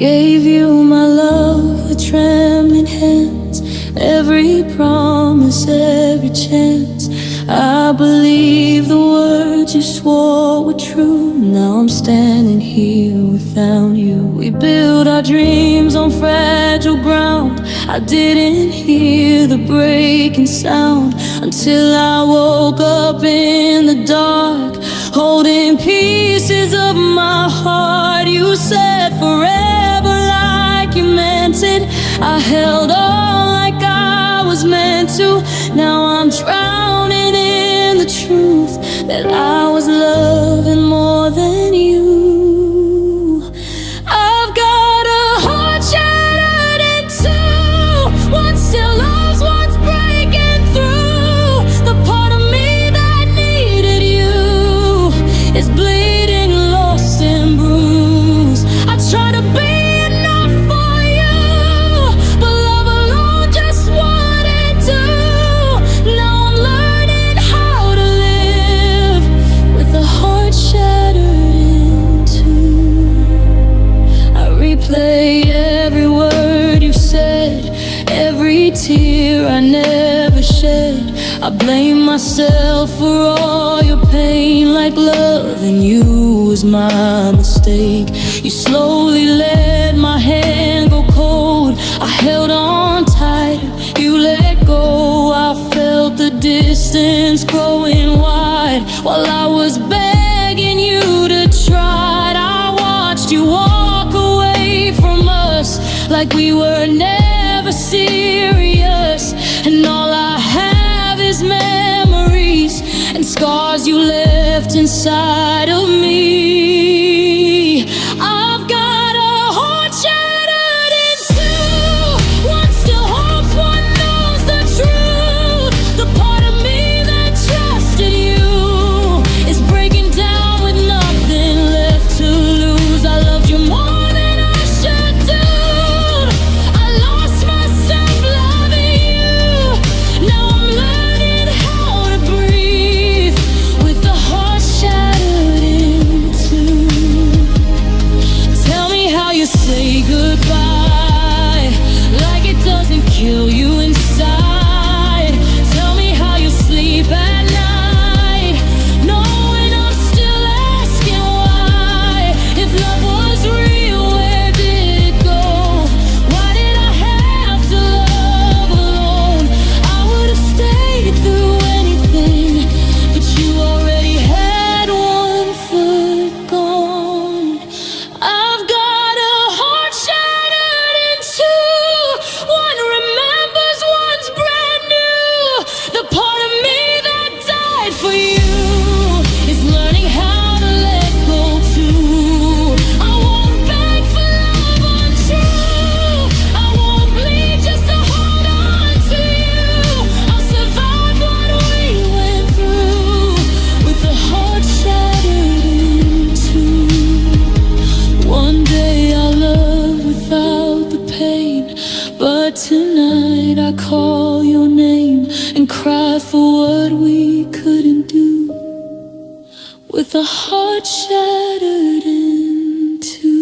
gave you my love with trembling hands, every promise, every chance. I believe the words you swore were true. Now I'm standing here without you. We built our dreams on fragile ground. I didn't hear the breaking sound until I woke up in the dark, holding pieces of my heart. You said forever like you meant it. I held on like I was meant to. Now I'm drowning in the truth that I was loving more than you. I've got a heart shattered in two. One still loves, one's breaking through. The part of me that needed you is bleeding, lost and bruised. I try to be enough for you, but love alone just wouldn't do. Now I'm learning how to live with a heart shattered in two. I replay every word you said, every tear I never shed. I blame myself for all your pain, like loving you was my mistake. You slowly let my hand go cold. I held on tighter, you let go. I felt the distance growing wide while I was begging you to try. I watched you walk away from us like we were never serious, and all I have is memories and scars you left inside of me. I've got a heart shattered in two. One still hopes, one knows the truth. The part of me that trusted you is breaking down with nothing left to lose. I loved you more than I should do. I lost myself loving you. Now I'm learning how to breathe with a heart shattered in two. Tell me how you say goodbye, like it doesn't kill you inside. Tell me how you sleep at night, knowing I'm still asking why. If love was real, where did it go? Why did I have to love alone? I would have stayed through anything, but you already had one foot gone. I've got a heart shattered in two. One remembers, one's brand new. The part of me that died for you is learning how to let go too. I won't beg for love untrue. I won't bleed just to hold on to you. I'll survive what we went through with a heart shattered in two. One day I'll love without the pain, but tonight I call your name and cry for what we couldn't do with a heart shattered in two.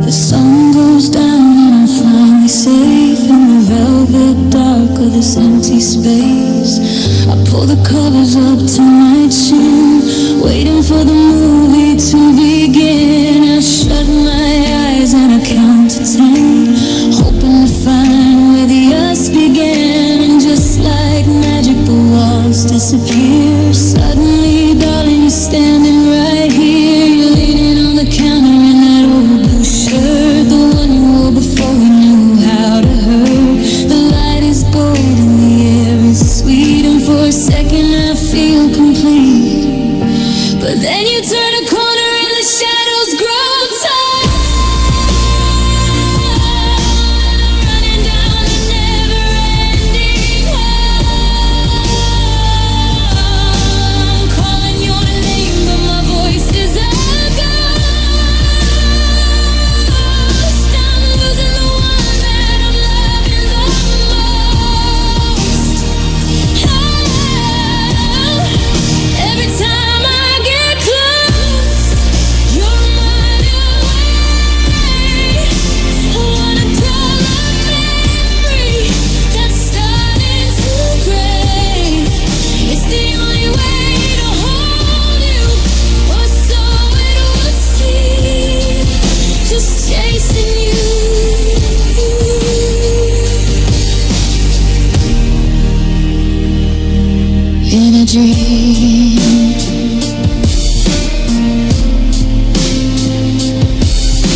The sun goes down and I'm finally safe in the velvet dark of this empty space. I pull the covers up to my chin, waiting for the movie to begin. I shut my eyes and I count to 10, hoping to find where the us began. And just like magic, the walls disappear. Suddenly, darling, you're standing right here. You're leaning on the counter in that old blue shirt, the one you wore before we knew how to hurt. The light is gold and the air is sweet, and for a second I feel complete. dream.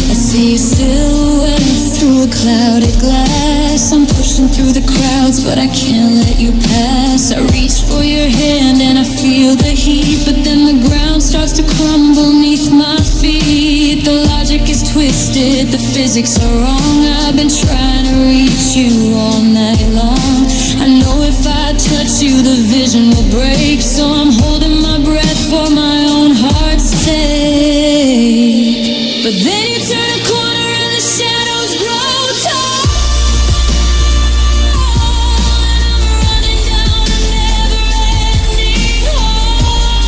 I see you silhouette through a clouded glass. I'm pushing through the crowds, but I can't let you pass. I reach for your hand and I feel the heat, but then the ground starts to crumble beneath my feet. The logic is twisted, the physics are wrong. I've been trying to reach you all night long. I know if I touch you, the vision will break, so I'm holding my breath for my own heart's sake. But then you turn a corner and the shadows grow tall. I'm running down a never-ending hall.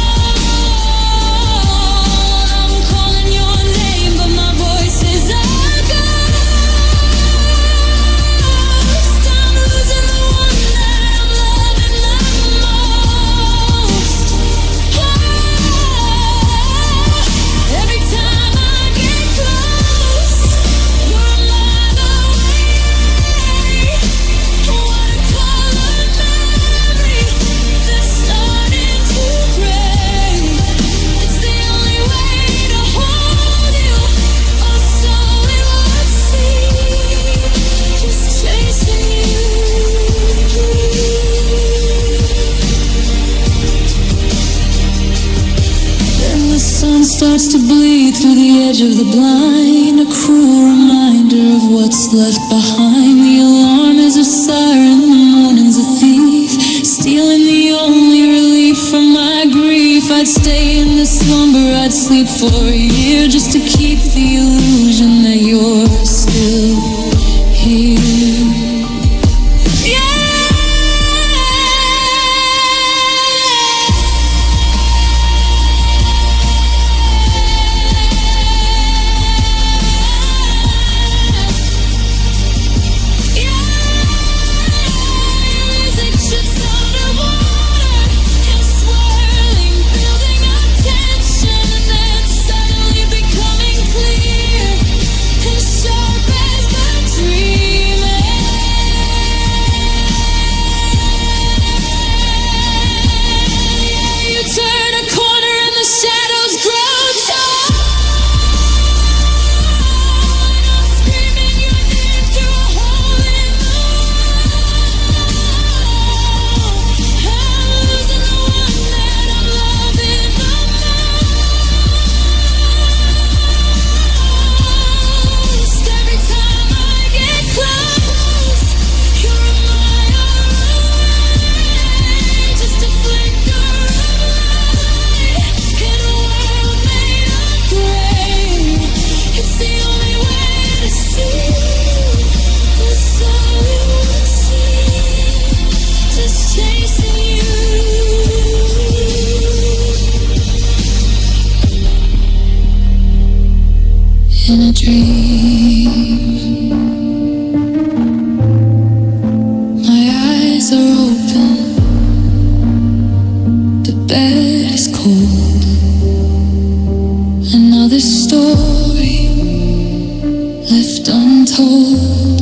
I'm calling your name, but my voice is a ghost. I'm losing the one that I'm loving the most. Every time I get close, you're a mile away. What a color memory that's starting to break. It's the only way to hold you, or so it would seem. Just chasing you. Then the sun starts to bleed through the edge of the blind, a cruel reminder of what's left behind. The alarm is a siren, the morning's a thief, stealing the only relief from my grief. I'd stay in the slumber, I'd sleep for a year, just to keep the illusion that you're still here. In a dream, my eyes are open, the bed is cold. Another story left untold.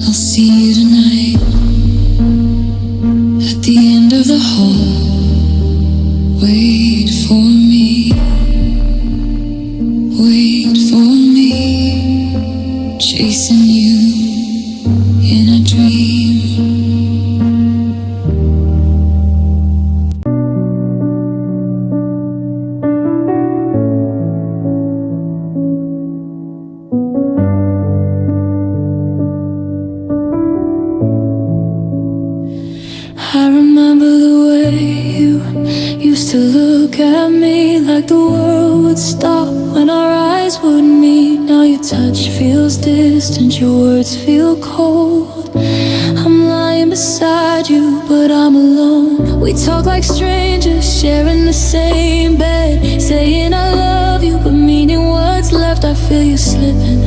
I'll see you tonight at the end of the hall. Wait for me. Wait for me, chasing you in a dream. I remember the way you used to look at me, like the world would stop when our eyes would meet. Now your touch feels distant, your words feel cold. I'm lying beside you, but I'm alone. We talk like strangers, sharing the same bed, saying I love you, but meaning what's left. I feel you slipping,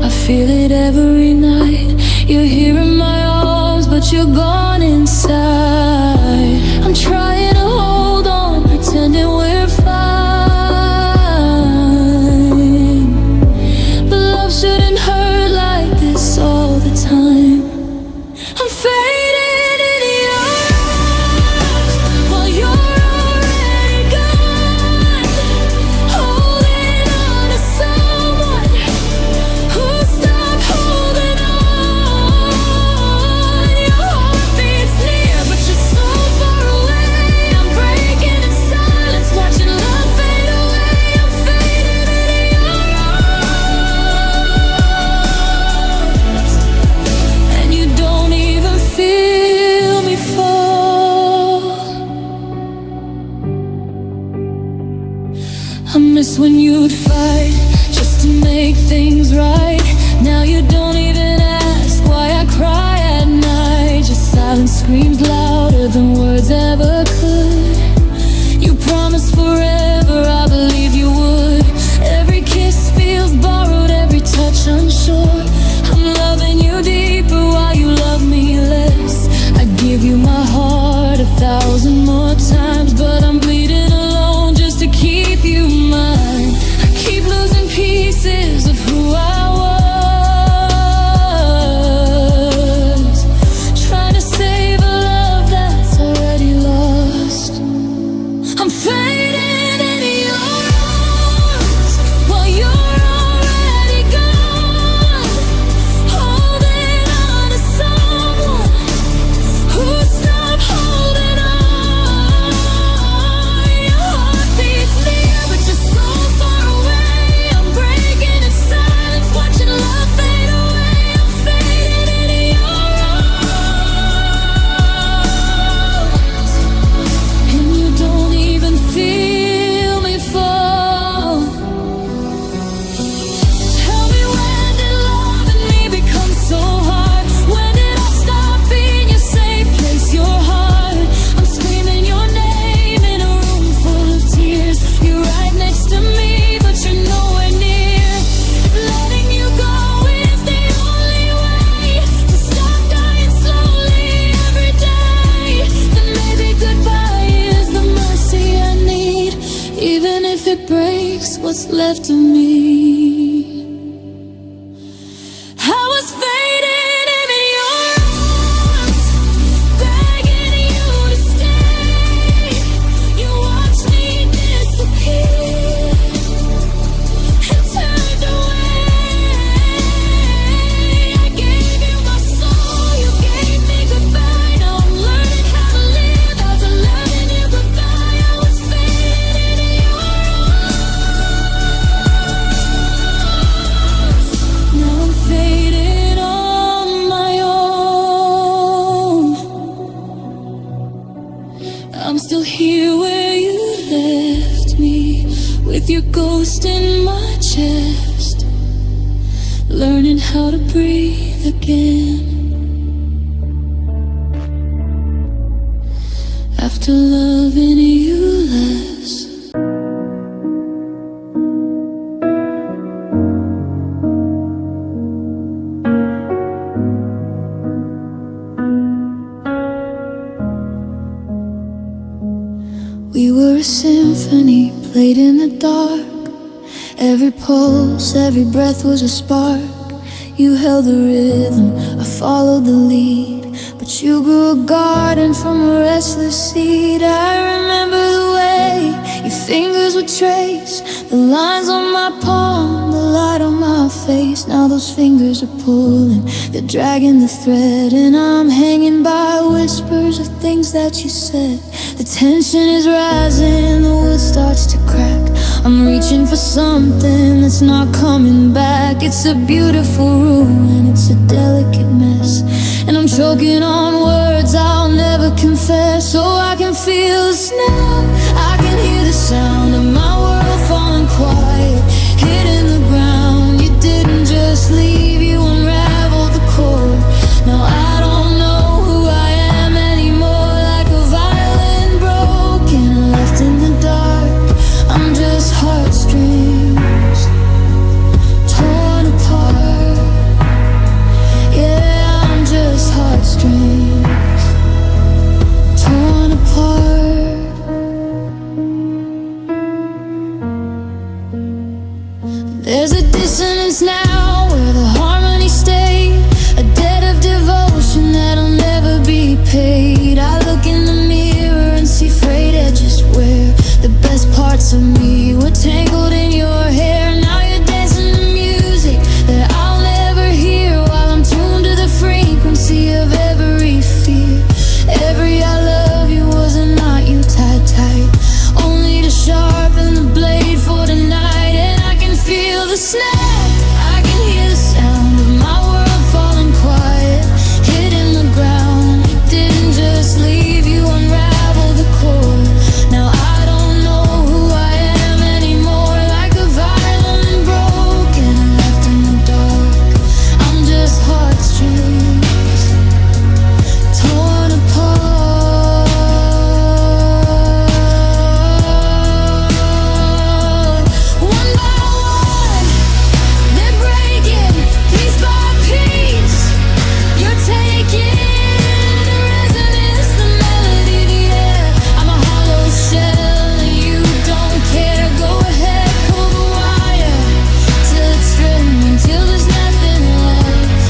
I feel it every night. You're here in my arms, but you're gone inside. I'm trying to hold on, pretending we're fine, but love shouldn't hurt like this all the time. I'm fading in your arms. what's left of me. I was fading in your arms, begging you to stay. You watched me disappear and turned away. I gave you my soul, you gave me goodbye. Now I'm learning how to live after loving you goodbye. I was fading in your arms. Now I'm faded on my own. I'm still here where you left me, with your ghost in my chest, learning how to breathe again. After loving you less. We were a symphony played in the dark. Every pulse, every breath was a spark. You held the rhythm, I followed the lead. But you grew a garden from a restless seed. I remember the way your fingers would trace the lines on my palm, the light on my face. Now those fingers are pulling, they're dragging the thread, and I'm hanging by whispers of things that you said. The tension is rising, the wood starts to crack. I'm reaching for something that's not coming back. It's a beautiful room and it's a delicate mess, and I'm choking on words I'll never confess. So I can feel the snap, I can hear the sound of my world falling quiet, hitting the ground. You didn't just leave, you unraveled the cord. Now I don't know who I am anymore, like a violin broken, left in the dark. I'm just heartstrings torn apart. Yeah, I'm just heartstrings torn apart. There's a dissonance now where the harmony stayed, a debt of devotion that'll never be paid. I look in the mirror and see frayed edges where the best parts of me were tangled in your hair. Now you're dancing to music that I'll never hear, while I'm tuned to the frequency of every fear. Every I love you was a knot you tied tight, only to sharpen the blade for tonight. And I can feel the snap, I can hear the sound of my world falling quiet, hitting the ground. You didn't just leave, you unraveled the cord. Now I don't know who I am anymore, like a violin broken and left in the dark. I'm just heartstrings torn apart. One by one, they're breaking piece by piece. You're taking the resonance, the melody, the air. I'm a hollow shell and you don't care. Go ahead, pull the wire till it's threatening, till there's nothing left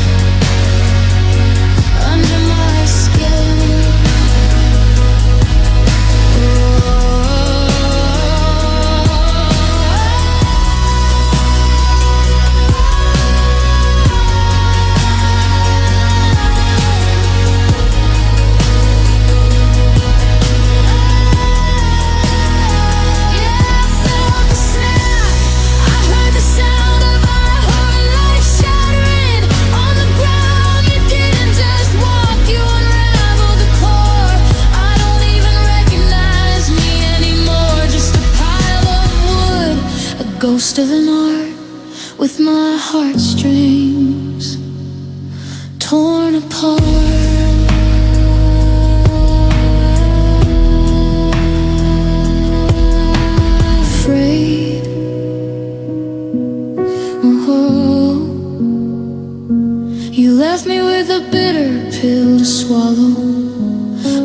under my skin. Yeah, I felt the snap, I heard the sound of our whole life shattering on the ground. You didn't just walk, you unraveled the core. I don't even recognize me anymore, just a pile of wood, a ghost of an art with my heartstrings torn apart. Afraid, oh, you left me with a bitter pill to swallow,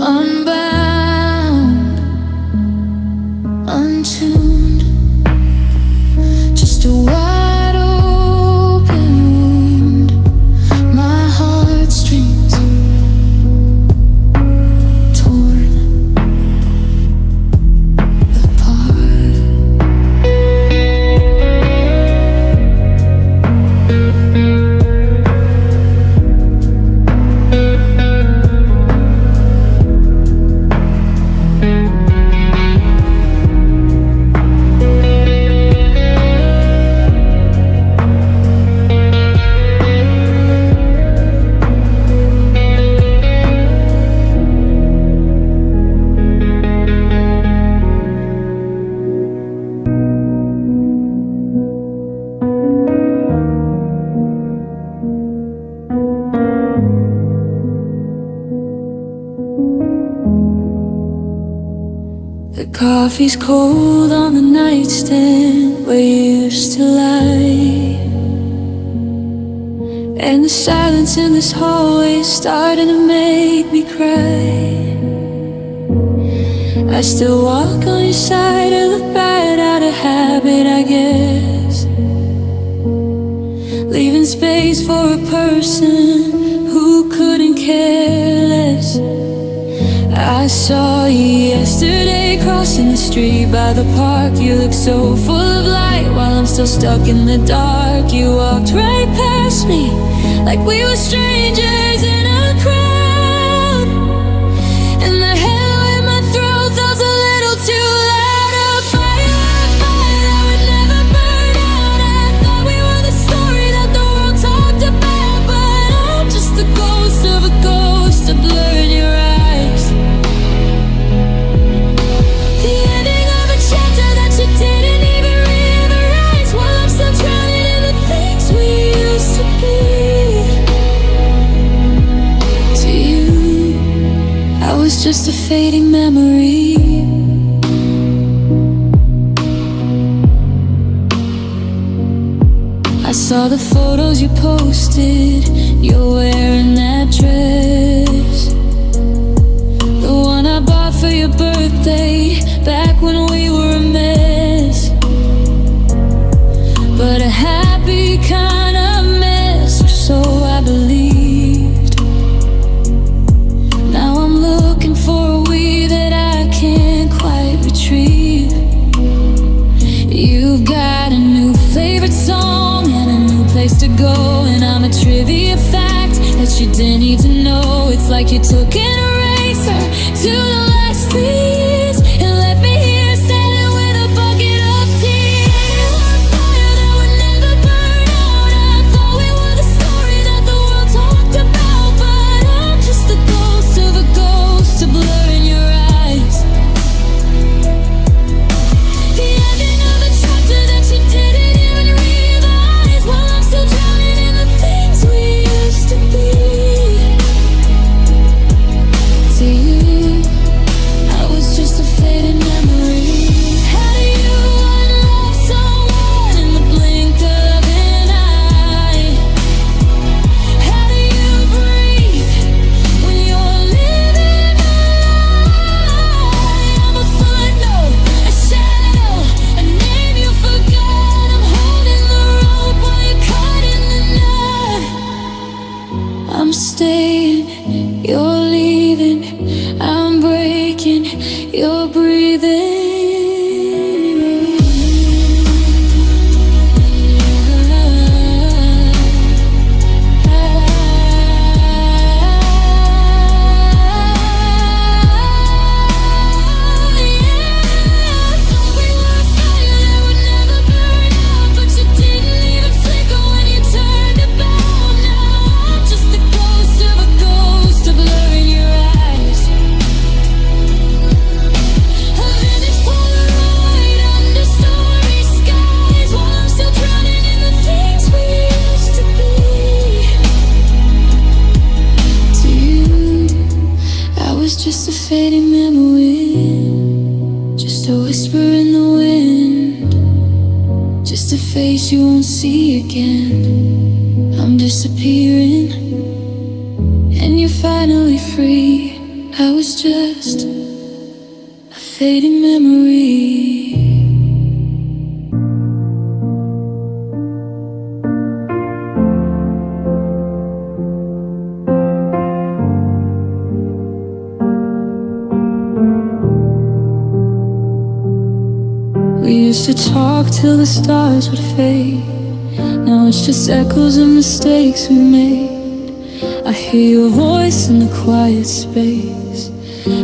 unbound, untuned. Coffee's cold on the nightstand where you used to lie, and the silence in this hallway is starting to make me cry. I still walk on your side of the bed out of habit, I guess, leaving space for a person who couldn't care less. I saw you yesterday crossing the street by the park. You looked so full of light while I'm still stuck in the dark. You walked right past me like we were strangers in a crowd, and the hell in my throat felt a little too loud. A fire that would never burn out. I thought we were the story that the world talked about, but I'm just the ghost of a ghost, a blur in your eyes. The ending of a chapter that you didn't even realize, while I'm still drowning in the things we used to be. To you, I was just a fading memory. I saw the photos you posted. You're wearing that dress, the one I bought for your birthday, back when we were a mess. But a happy kind of mess, or so I believed. Now I'm looking for a we that I can't quite retrieve. You've got a new favorite song and a new place to go, and I'm a trivia fact that you didn't need to know. It's like you took an eraser to the last 3 years and left me here standing with a bucket of tears. A fire that would never burn out. I thought we were the story that the world talked about, but I'm just the ghost of a ghost, a blur in your eyes. The ending of a chapter that you didn't even realize, while I'm still drowning in the things we used to be. To you, I was just a fading memory. How do you unlove someone in the blink of an eye? How do you breathe when you're living a lie? I'm a footnote, a shadow, a name you forgot. I'm holding the rope while you're caught in the knot. I'm staying, you're leaving. I'm breaking, you're breathing. Just a fading memory, just a whisper in the wind, just a face you won't see again. I'm disappearing, and you're finally free. I was just a fading memory. We used to talk till the stars would fade. Now it's just echoes of mistakes we made. I hear your voice in the quiet space,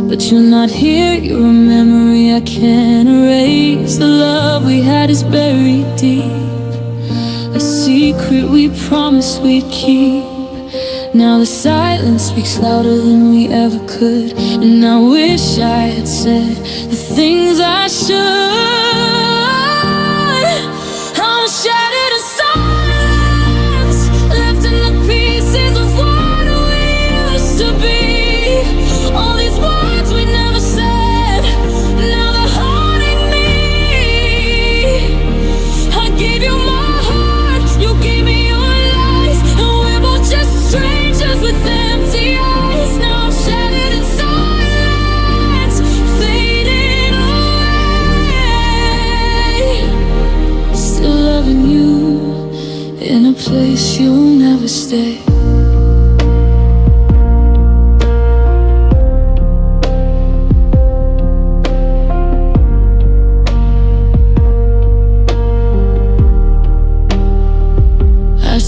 but you're not here. You're a memory I can't erase. The love we had is buried deep, a secret we promised we'd keep. Now the silence speaks louder than we ever could, and I wish I had said the things I should. I'm shattered in silence, left in the pieces of what we used to be. All these words we never said, now the heart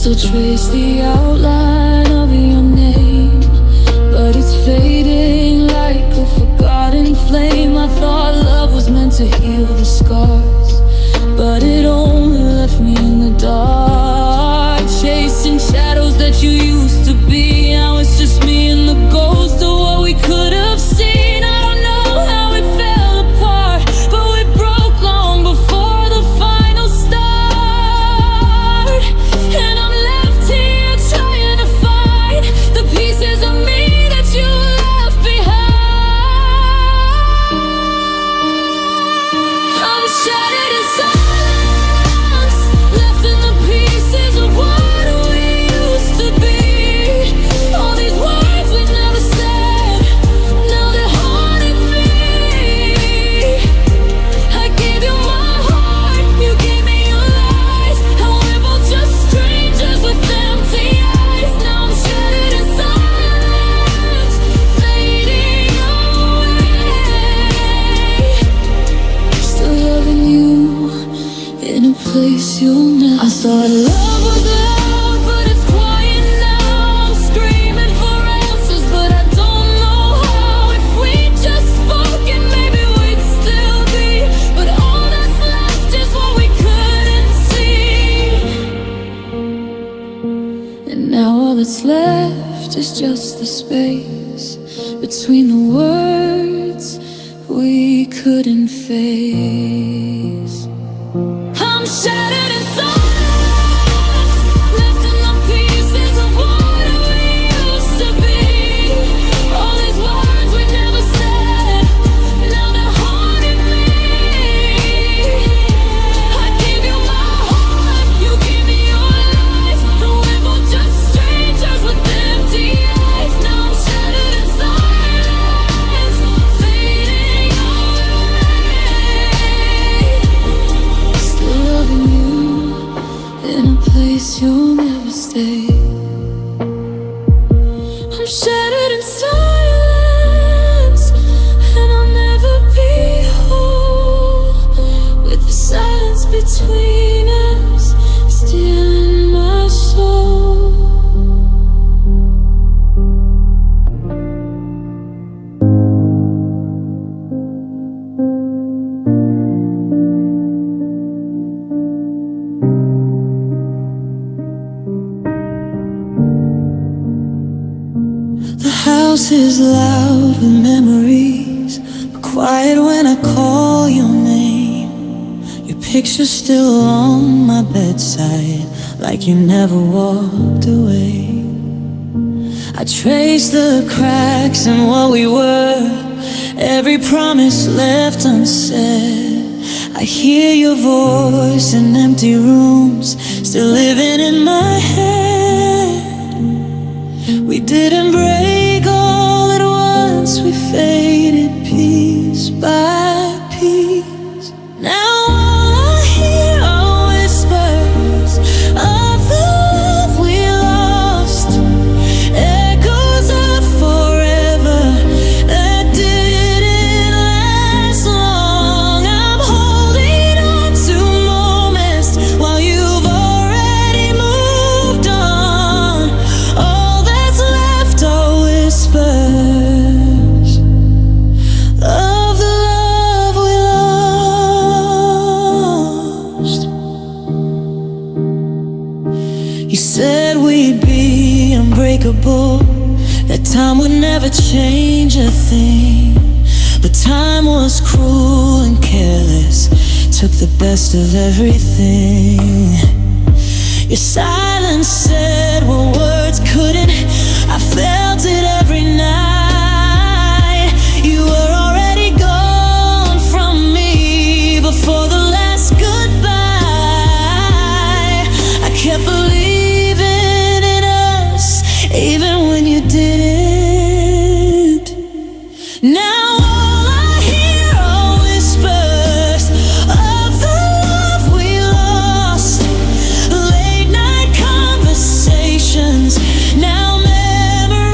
still trace the outline of your name, but it's fading like a forgotten flame. I thought love was meant to heal the scars, but it only left me in the dark, chasing shadows that you used to be. Now it's just me and the ghost of what we could have seen. I don't know how it fell apart, but we broke long before the final start. And I'm left here trying to find the pieces of me that you left behind. I'm shattered in silence, left in the pieces of what we used to be. All these words we never said, now they're haunting me. I gave you my heart, you gave me your lies, and we're both just strangers with empty eyes. Now I'm shattered in silence, fading away. Still loving you in a place you'll never. I thought love was loud, but it's quiet now. I'm screaming for answers, but I don't know how. If we just spoke, and maybe we'd still be, but all that's left is what we couldn't see. And now all that's left is just the space between the words we couldn't face. I'm shattered in silence, left in the pieces of what we used to be. All these words we never said, now they're haunting me. I gave you my heart, you gave me your lies, and we're both just strangers with empty eyes. Now I'm shattered in silence, fading away. Still loving you in a place you'll never stay. I'm shattered in silence, and I'll never be whole with the silence between us stealing my soul. The house is loud with memories, but quiet when I call your name. Your picture's still on my bedside, like you never walked away. I trace the cracks in what we were, every promise left unsaid. I hear your voice in empty rooms, still living in my head. We didn't break all at once, we faded piece by piece. Now all I hear are whispers of the love we lost, echoes of forever that didn't last long. I'm holding on to moments while you've already moved on. All that's left are whispers of the love we lost. You said we'd be unbreakable, that time would never change a thing. But time was cruel and careless, took the best of everything. Your silence said what words couldn't. I felt it every night. You were already gone from me before the last goodbye. I kept believing in us, even when you didn't. Now all I hear are whispers of the love we lost, late night conversations, now memories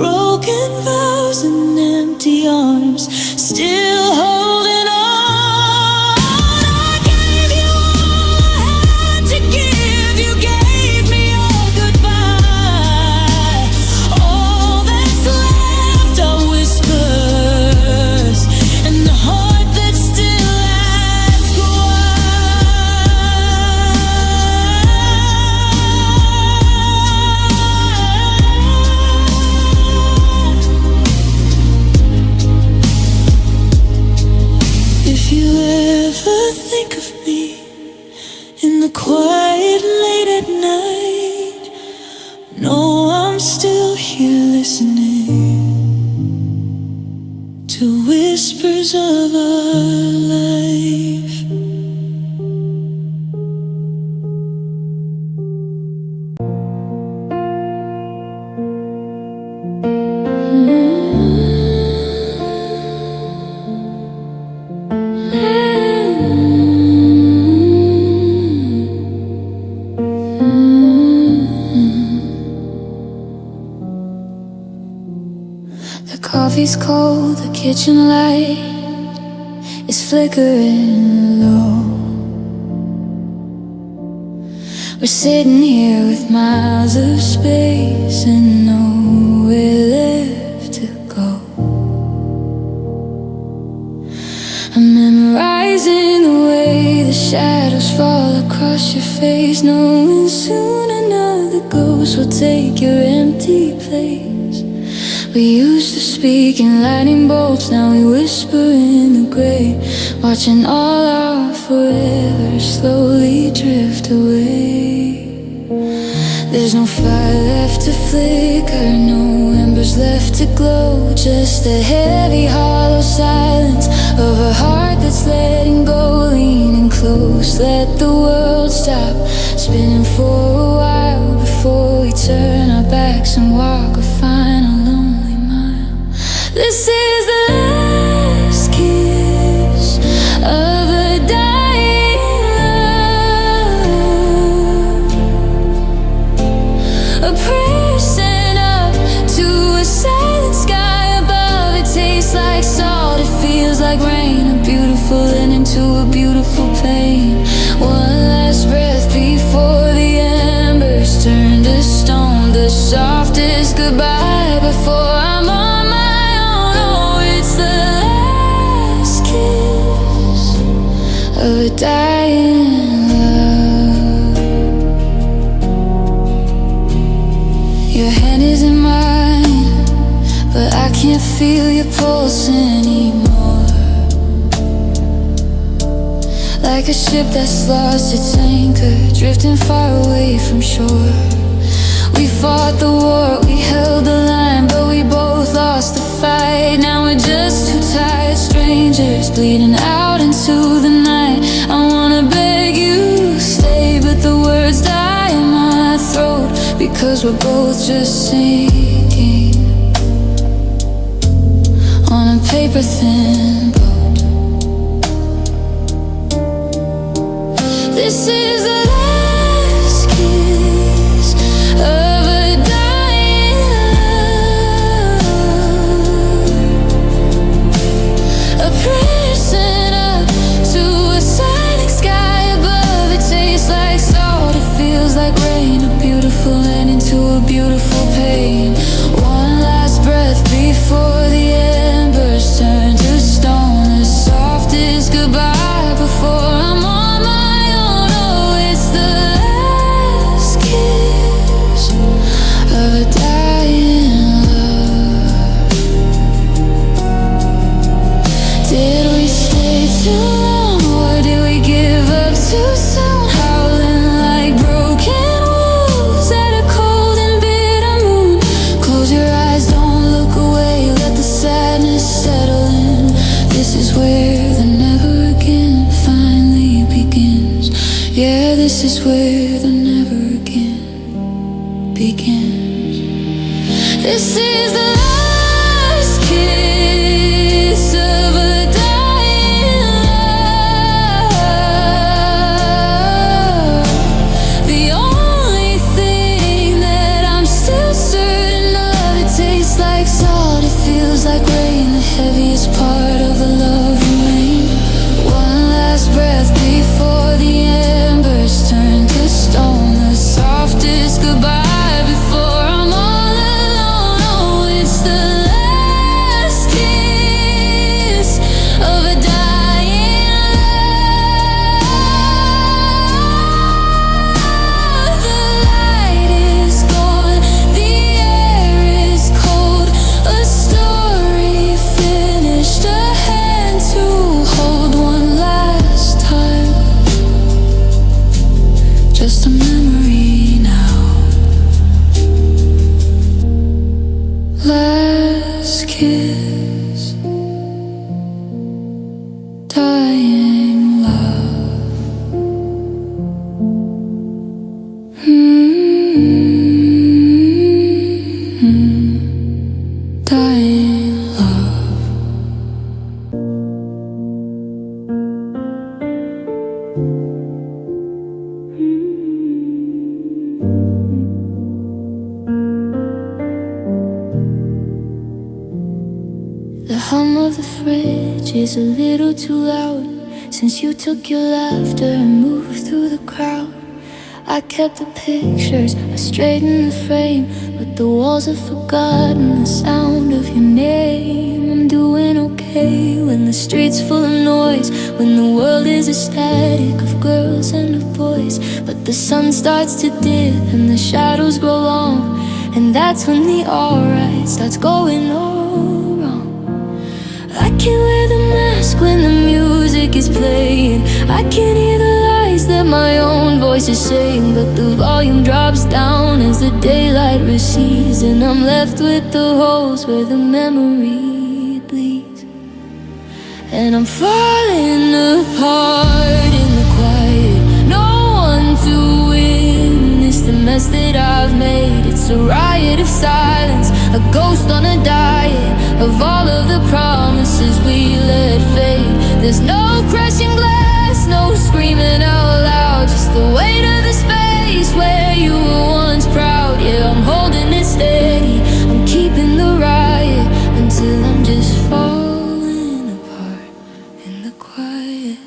broken vows and empty arms, still holding on. I gave you all I had to give. You gave me your goodbye. All that's left are whispers and the heart that still asks why. If you ever think of me in the quiet late at night, know I'm still here listening to whispers of our life. The coffee's cold, the kitchen light is flickering low. We're sitting here with miles of space and nowhere left to go. I'm memorizing the way the shadows fall across your face, knowing soon another ghost will take your empty place. We used to speak in lightning bolts, now we whisper in the gray, watching all our forever slowly drift away. There's no fire left to flicker, no embers left to glow, just the heavy hollow silence of a heart that's letting go. Leaning close, let the world stop spinning for a while before we turn our backs and walk a final lonely mile. This is the last kiss of a dying love, a prayer sent up to a silent sky above. It tastes like salt, it feels like rain, a beautiful ending to a beautiful pain. One last breath before the embers turn to stone, the softest goodbye before I'm on my own. Oh, it's the last kiss of a dying love. Your hand is in mine, but I can't feel your pulse anymore. Like a ship that's lost its anchor, drifting far away from shore. We fought the war, we held the line, but we both lost the fight. Now we're just two tired strangers, bleeding out into the night. I wanna beg you stay, but the words die in my throat, because we're both just sinking on a paper thin boat. This is the last kiss of a dying love, a prayer sent up to a silent sky above. It tastes like salt, it feels like rain, a beautiful ending to a beautiful pain. One last breath before the embers turn to stone, the softest goodbye before I'm on my own. Oh, it's the last kiss of a dying love. Did we stay too long, or did we give up too soon? Howling like broken wolves at a cold and bitter moon. Close your eyes, don't look away, let the sadness settle in. This is where the never again finally begins. Yeah, this is where the never again begins. This is the last kiss of a dying love. The only thing that I'm still certain of, it tastes like Last kiss, dying love. Dying love. The hum of the fridge is a little too loud since you took your laughter and moved through the crowd. I kept the pictures, I straightened the frame, but the walls have forgotten the sound of your name. I'm doing okay when the street's full of noise, when the world is a static of girls and of boys. But the sun starts to dip and the shadows grow long, and that's when the alright starts going all wrong. I can't wear the mask when the music is playing. I can't hear the lies that my own voice is saying, but the volume drops down as the daylight recedes, and I'm left with the holes where the memory bleeds. And I'm falling apart in the quiet, no one to witness the mess that I've made. It's a riot of silence, a ghost on a diet of all of the promises we let fade. There's no crashing glass, no screaming out loud, just the weight of the space where you were once proud. Yeah, I'm holding it steady, I'm keeping the riot until I'm just falling apart in the quiet.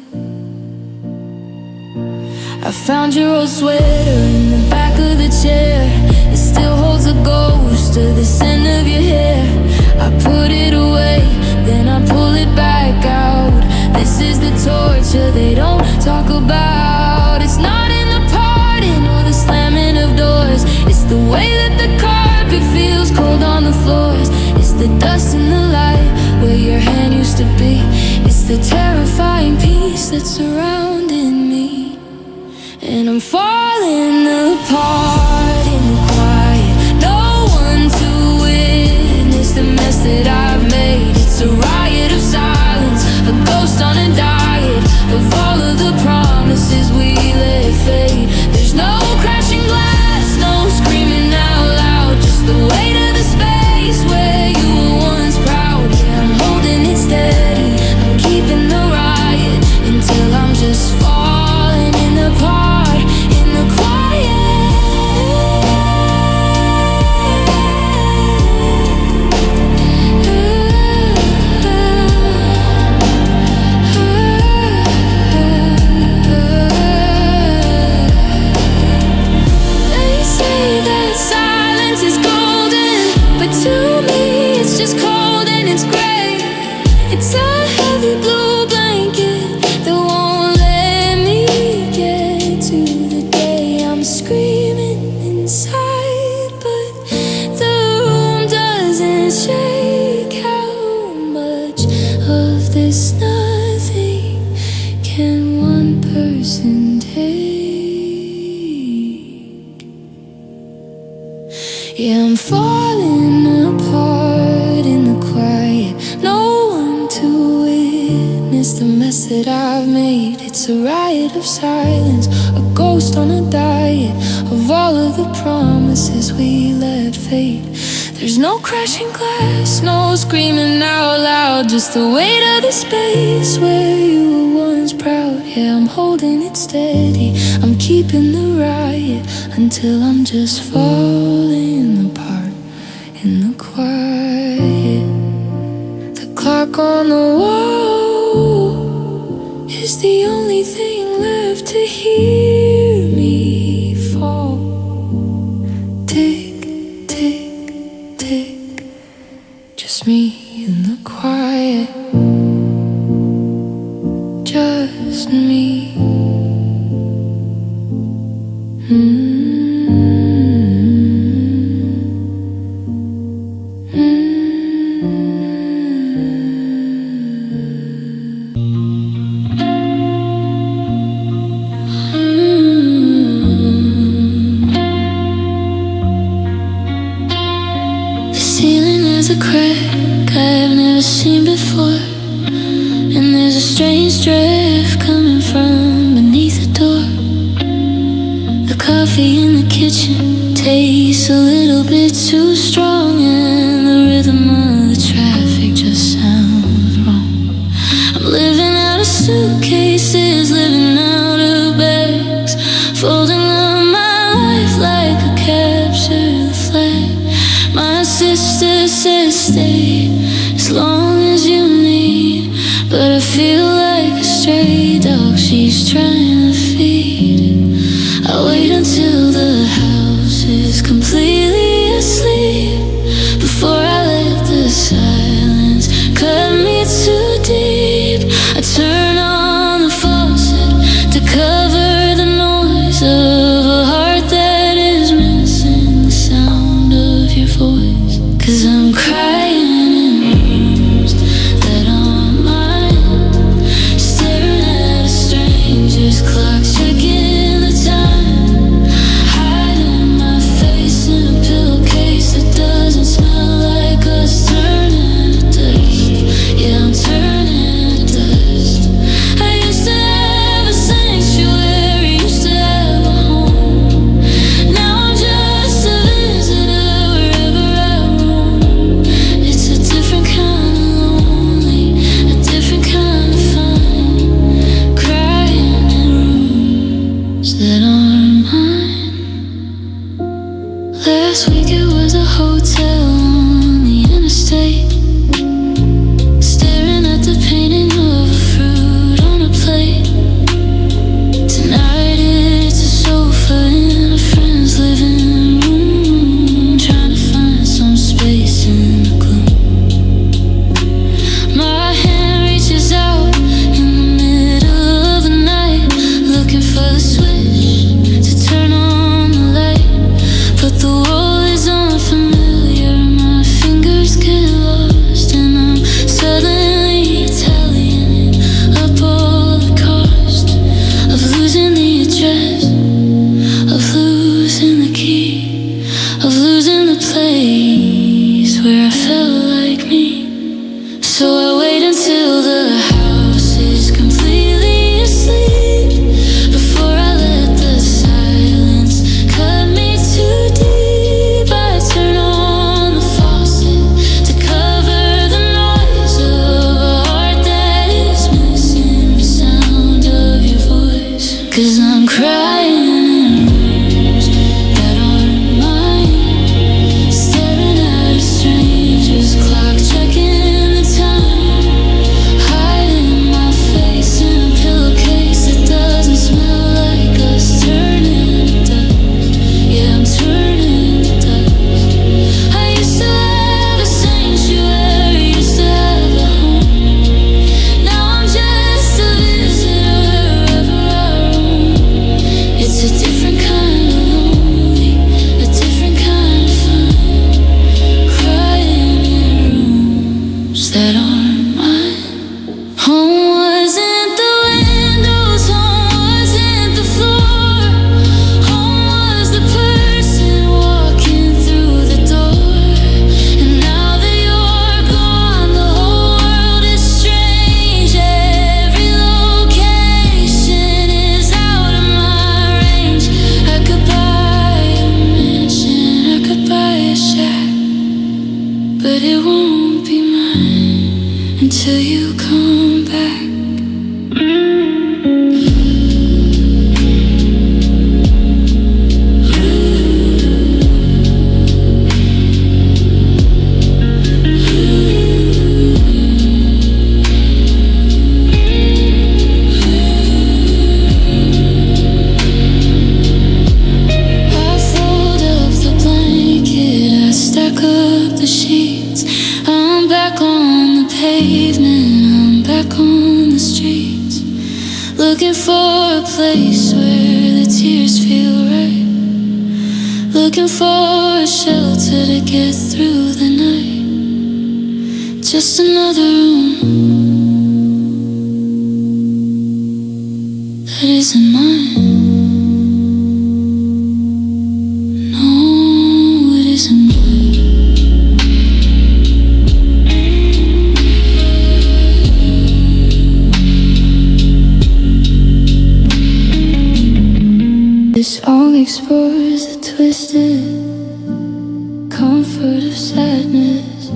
I found your old sweater in the back of the chair. It still holds a ghost of the scent of your hair. I put it away, then I pull it back out. This is the torture they don't talk about. It's not in the parting or the slamming of doors. It's the way that the carpet feels cold on the floors. It's the dust in the light where your hand used to be. It's the terrifying peace that's surrounding me. And I'm falling apart in the quiet, no one to witness the mess that I've made. It's a riot of silence, a ghost on a diet of all of the promises we let fade. There's no crashing glass, no screaming out loud, just the weight of the space where you were once proud. Yeah, I'm holding it steady, I'm keeping the riot until I'm just falling in the part, in the quiet. They say that silence is golden, but to me it's just cold and it's gray. It's a heavy blue blanket that won't let me get to the day. I'm screaming inside, but the room doesn't shake. How much of this nothing can one person take? Yeah, I'm falling apart in the quiet, no one to witness the mess that I've made. It's a riot of silence, a ghost on a diet of all of the promises we let fade. There's no crashing glass, no screaming out loud, just the weight of the space where you were once proud. Yeah, I'm holding it steady, I'm keeping the riot until I'm just falling apart in the quiet. The clock on the wall is the only thing left to hear me fall. Tick, tick, tick, just me in the quiet, just me. The ceiling has a crack I've never seen before, and there's a strange drift coming from beneath the door. The coffee in the kitchen tastes a little bit too strong, and the rhythm of the traffic just sounds wrong. I'm living out of suitcases, living out of bags, folding up my life like a capture the flag. My sister says stay as long as you need, but I feel like a stray dog she's trying to feed. I wait until the house is completely asleep before I let the silence cut me too deep. I turn on the faucet to cover the noise of a heart that is missing the sound of your voice. 'Cause I'm crying in rooms that aren't mine, staring at a stranger's clock, checking the time, hiding my face in a pillowcase that doesn't smell like us, turning to dust. Yeah, I'm turning to dust. I used to have a sanctuary, used to have a home. Now I'm just a visitor wherever I roam. It's a different kind of lonely, a different kind of fun, crying in rooms that aren't mine. Last week it was a hotel on the interstate, staring at the painting of a fruit on a plate. Tonight it's a sofa in a friend's living room, trying to find some space in the gloom. My hand reaches out in the middle of the night, looking for the switch to turn on the light, but the wall is unfamiliar. My fingers get lost, and I'm suddenly tallying it up, all the cost of losing the address, of losing the key, of losing the place where I felt like me. So I wait until the house is completely asleep before I let the silence cut me too deep. I turn on the faucet to cover the noise of a heart that is missing the sound of your voice. 'Cause I'm crying in rooms that aren't mine, staring at a stranger's clock, checking the time, hiding my face in a pillowcase that doesn't smell like us, turning to dust. Yeah, I'm turning to dust. I used to have a sanctuary, used to have a home. Now I'm just a visitor wherever I roam. It's a different kind of lonely, a different kind of fun, crying in rooms that aren't mine. Home wasn't the windows, home wasn't the floor. Home was the person walking through the door. And now that you're gone, the whole world is strange. Every location is out of my range. I could buy a mansion, I could buy a shack, but it won't be mine until you come back. I fold up the blanket, I stack up the sheets. I'm back on the pavement, I'm back on the streets, looking for a place where the tears feel right, looking for a shelter to get through the night. Just another room that isn't mine. No, it isn't mine. This song explores the twisted comfort of sadness.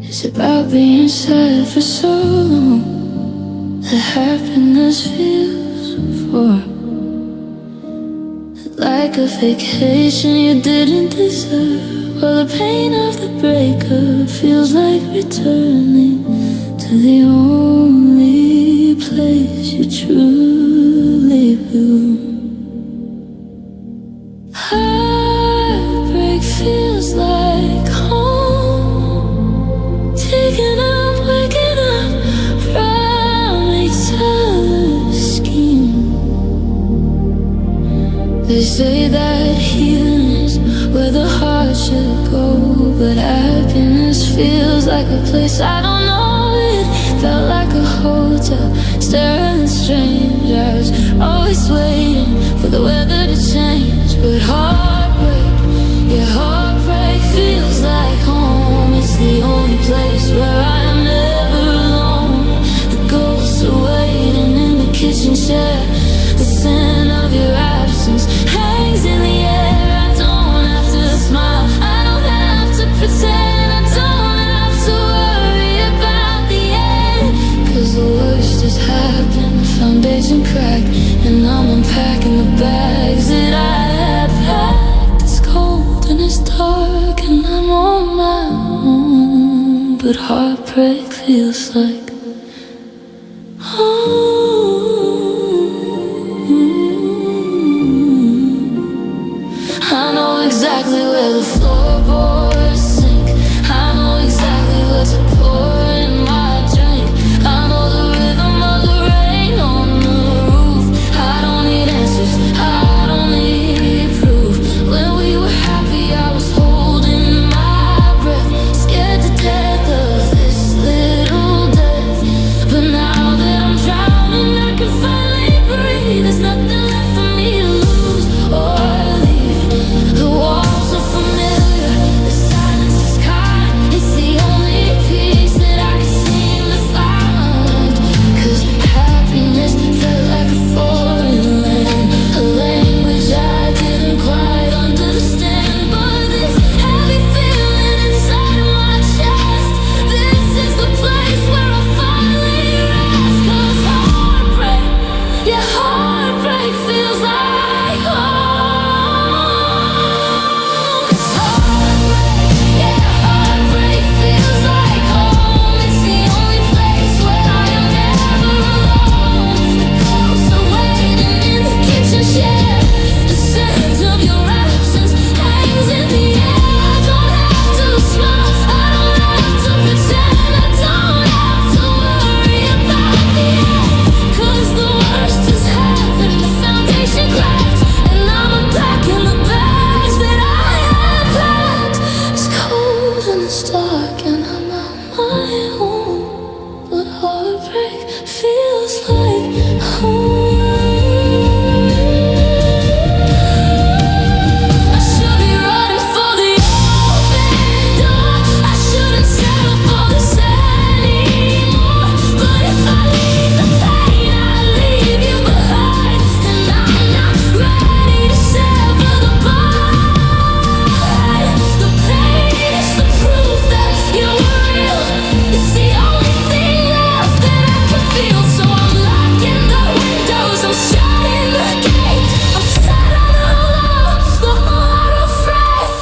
It's about being sad for so long that happiness feels for like a vacation you didn't deserve. While the pain of the breakup feels like returning to the only place you truly belong. Heartbreak feels like home, taking up, waking up from each other's scheme. They say that healing's where the heart should go, but happiness feels like a place I don't know. It felt like a hotel, staring at strangers, always waiting for the weather to change. But heartbreak, yeah, heartbreak feels like home. It's the only place where I am never alone. The ghosts are waiting in the kitchen chair. The scent of your absence hangs in the air. I don't have to smile, I don't have to pretend, I don't have to worry about the end. 'Cause the worst has happened, the foundation cracked, and I'm unpacking the bags that I had packed. It's cold and it's dark and I'm on my own, but heartbreak feels like I know exactly where the floorboards sink. I know exactly what to pour in my drink. I know the rhythm of the rain on the roof. I don't need answers, I don't need proof. When we were happy I was holding my breath, scared to death of this little death. But now that I'm drowning I can finally breathe. There's nothing left for me to lose or leave. The walls are familiar, the silence is kind. It's the only peace that I can seem to find. 'Cause happiness felt like a foreign land, a language I didn't quite understand. But this heavy feeling inside of my chest, this is the place where I finally rest. 'Cause heartbreak, yeah, heartbreak feels like home. Feels like home. I should be running for the open door. I shouldn't settle for this anymore. But if I leave the pain, I leave you behind. And I'm not ready to sever the bond. The pain is the proof that you're real. It's the only thing left that I can feel. So I'm locking the windows, I'm shutting the gate. I'm set on the lows, the heart of fresh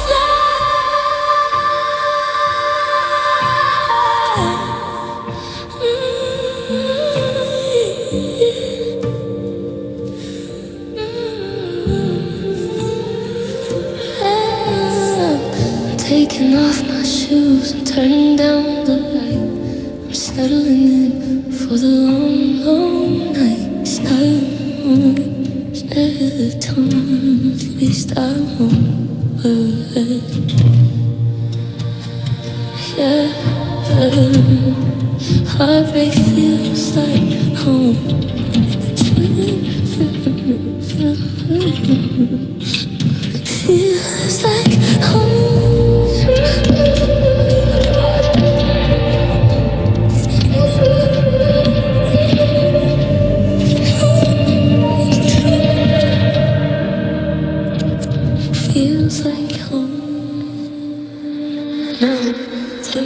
I'm taking off my shoes and turning down the light. I'm settling in for the long, long night. It's never time, at least I won't worry. Yeah, heartbreak feels like home. Feels like home. I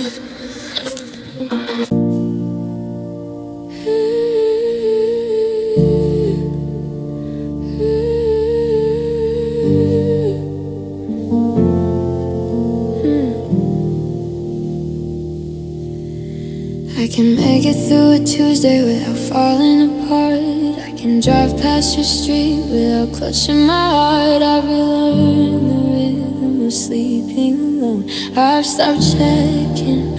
can make it through a Tuesday without falling apart. I can drive past your street without clutching my heart. I've relearned the rhythm of sleeping alone. I've stopped checking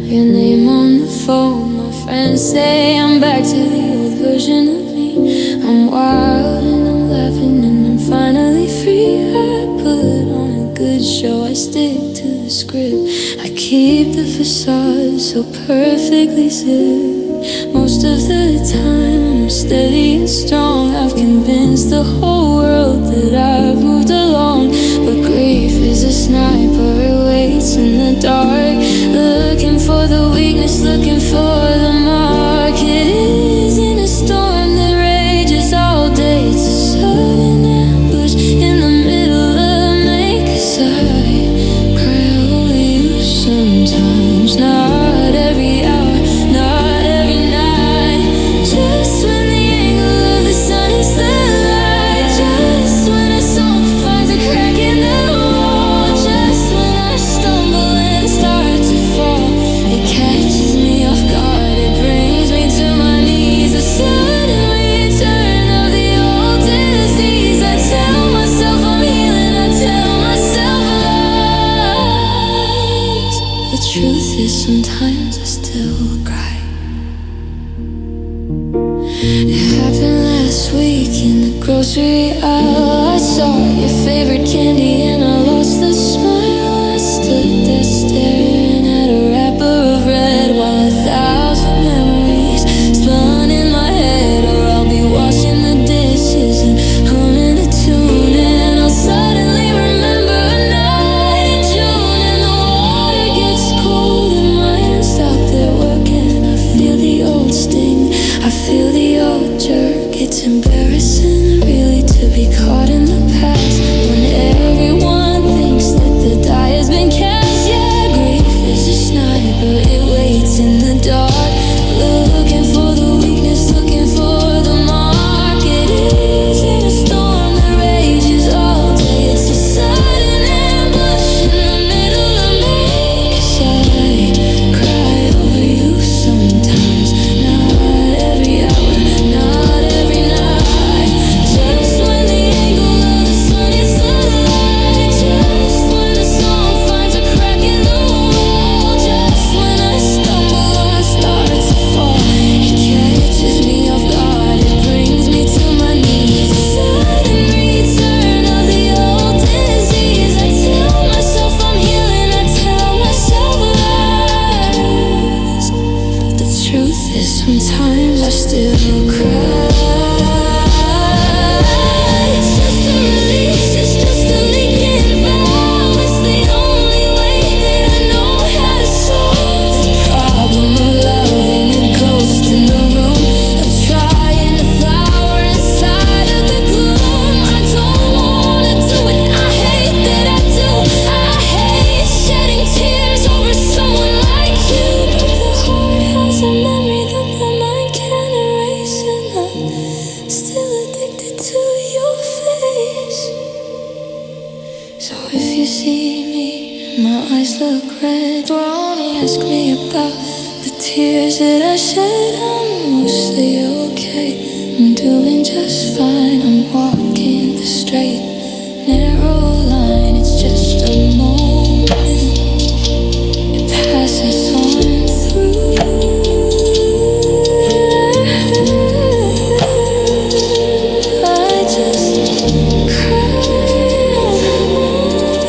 your name on the phone. My friends say I'm back to the old version of me. I'm wild and I'm laughing and I'm finally free. I put on a good show, I stick to the script. I keep the facade so perfectly zipped. Most of the time I'm steady and strong. I've convinced the whole world that I've moved along. But grief is a sniper, it waits in the dark, looking for the weakness, looking for the mark. It is in a storm that rages all day. It's a sudden ambush in the middle of May. 'Cause I cry over you sometimes, not every hour, not every night. Just when the angle of the sun is the light, just when a song finds a crack in the wall, just when I stumble and start to fall, it catches me off guard, it brings me to my knees. A sudden return of the old disease. I tell myself I'm healing, I tell myself lies. The truth is sometimes I still cry. It happened last week in the grocery aisle. I saw your favorite candy and I lost the smile. I stood there staring at a wrapper of red while 1,000 memories spun in my head. Or I'll be washing the dishes and humming a tune, and I'll suddenly remember a night in June, and the water gets cold and my hands stop their work, and I feel the old sting, I feel the old jerk. It's embarrassing really to be caught in the past when everyone thinks that the die has been cast. Yeah, grief is a sniper, it waits in the dark, looking for the weakness, looking for the mark. It is in a storm that rages all day. It's a sudden ambush in the middle of May. 'Cause I cry over you sometimes, not every hour, not every night. Just when the angle of the sun is the light, just when the song finds a crack in the wall, just when I stumble or I start to fall, it catches me off guard, it brings me to my knees. A sudden return of the old disease. I tell myself I'm healing, I tell myself lies. But the truth is sometimes I still cry. It's just a release, it's just a leaking valve. It's the only way that I know how to solve the problem of loving a ghost in the room, of trying to flower inside of the gloom. I don't wanna do it, I hate that I do. I hate shedding tears over someone like you. But the heart has a memory that the mind can't erase, and I'm still addicted to your face. So if you see me and my eyes look red, don't ask me about the tears that I shed. I'm mostly okay, I'm doing just fine. I'm walking the straight, narrow line. It's just a moment, it passes on through. I just cry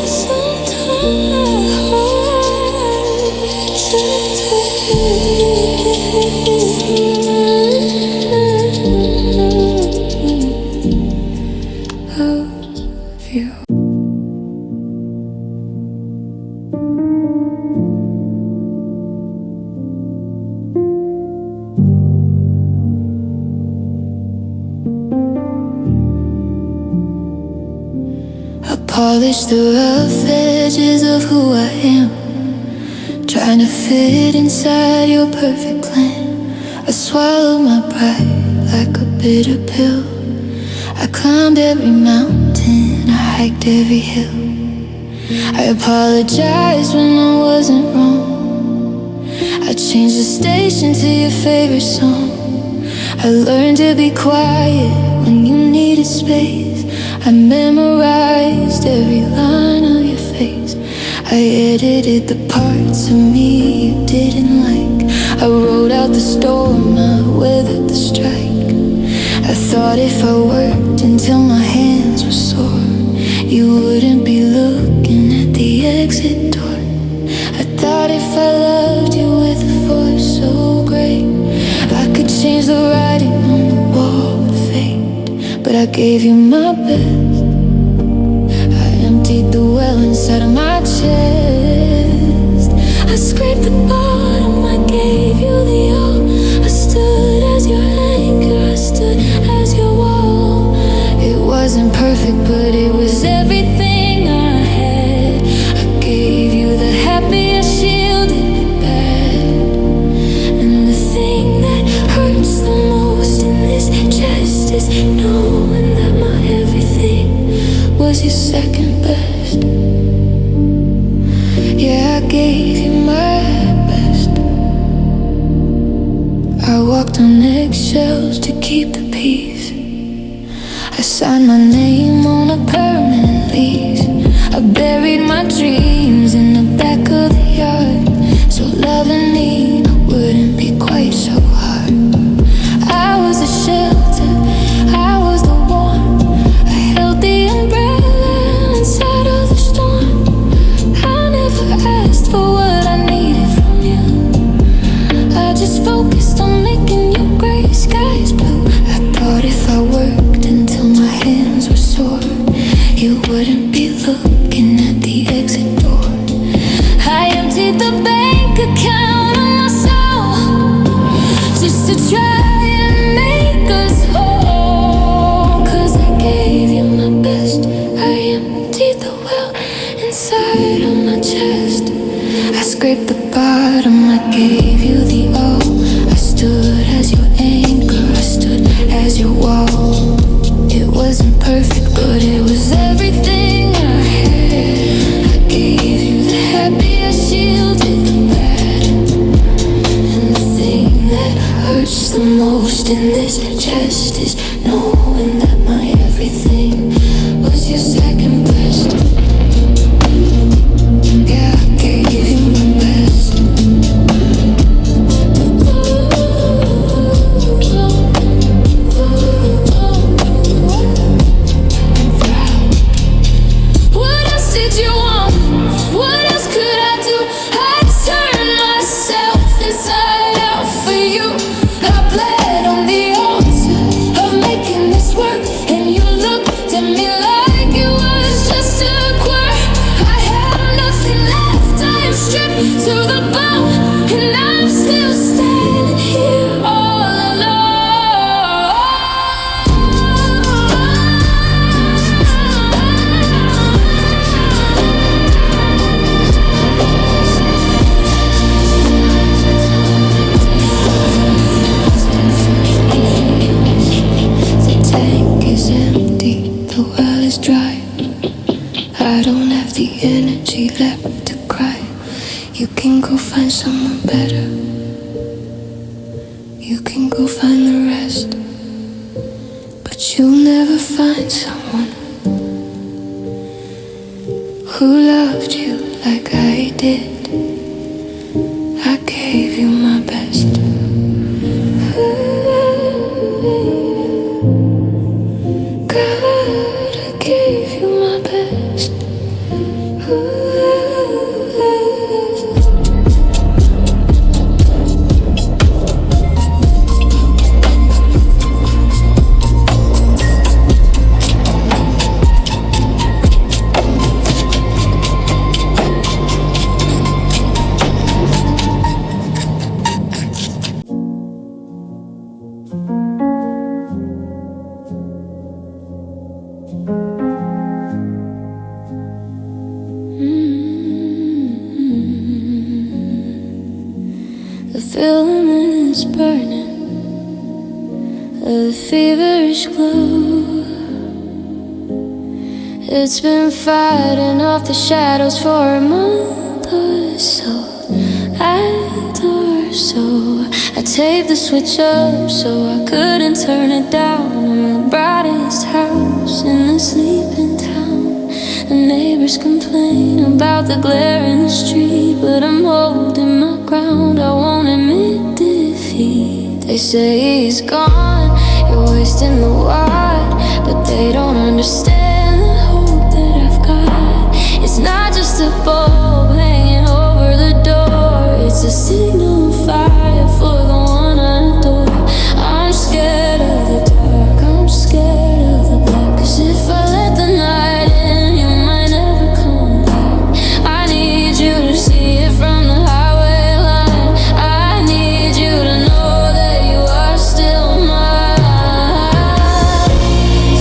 sometimes. You. I polish the rough edges of who I am, trying to fit inside your perfect plan. I swallowed my pride like a bitter pill. I climbed every mountain, I hiked every hill. I apologized when I wasn't wrong. I changed the station to your favorite song. I learned to be quiet when you needed space. I memorized every line of your face. I edited the parts of me you didn't like. I wrote out the storm, I weathered the strike. I thought if I worked until my hands were sore, you wouldn't be looking at the exit door. I thought if I loved you with a force so great, I could change the writing on the wall to fade. But I gave you my best. I emptied the well inside of my chest. I scraped the bottom, I gave you the all. I stood as your anchor, I stood as your wall. It wasn't perfect, but it was everything I had. I gave you the happy, I shielded the bad. And the thing that hurts the most in this chest is knowing that my everything was your second best. Yeah, I gave you my best. I walked on eggshells to keep the peace. I signed my name on a permanent lease. I buried my dreams in the back of the yard, so loving me wouldn't be quite so hard. I was the shelter, I was the warmth. I held the umbrella inside of the storm. I never asked for what I needed from you. I just focused on making your gray skies blue. I thought if I worked until my hands were sore, you wouldn't be looking at the exit door. I emptied the bank account on my soul just to try and make us whole. 'Cause I gave you my best. I emptied the well inside of my chest. I scraped the bottom, I gave you the all. I stood as your anchor, I stood as your wall. It wasn't perfect, but it was everything I had. I gave you the happy, I shielded the bad. And the thing that hurts the most in this chest is knowing that my everything was your second best. Yeah, I gave you my best. What else did you want? What else could I do? I turned myself inside out for you. I bled on the altar of making this work, and you looked at me like it was just a quirk. I had nothing left, I am stripped to the bone, and I'm still standing here all alone. The tank is empty, the well is dry. I don't have the energy left to cry. You can go find someone better. You can go find the rest, but you'll never find someone who loved you like I did. I gave you my best. God, I gave you my best. The filament is burning, a feverish glow. It's been fighting off the shadows for a month or so. I taped the switch up so I couldn't turn it down. I'm the brightest house in the sleeping town. The neighbors complain about the glare in the street, but I'm holding my ground. I won't admit defeat. They say he's gone, you're wasting the wine, but they don't understand the hope that I've got. It's not just a bulb hanging over the door, it's a signal of fire for the one I adore. I'm scared of the dark, I'm scared of the black, 'cause if I let the night in, you might never come back. I need you to see it from the highway line. I need you to know that you are still mine.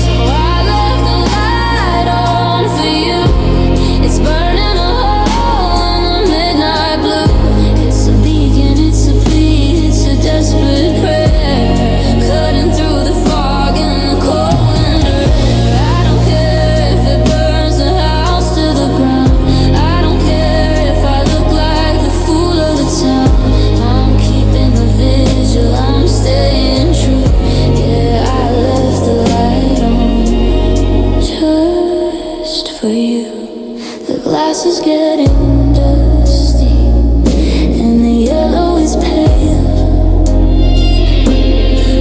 So I left the light on for you. It's burning a hole in the midnight blue. It's a beacon, it's a plea, it's a desperate prayer, cutting through the fog and the cold winter air. I don't care if it burns the house to the ground. I don't care if I look like the fool of the town. I'm keeping the vigil, I'm staying true. Yeah, I left the light on just for you. The glass is getting dusty and the yellow is pale.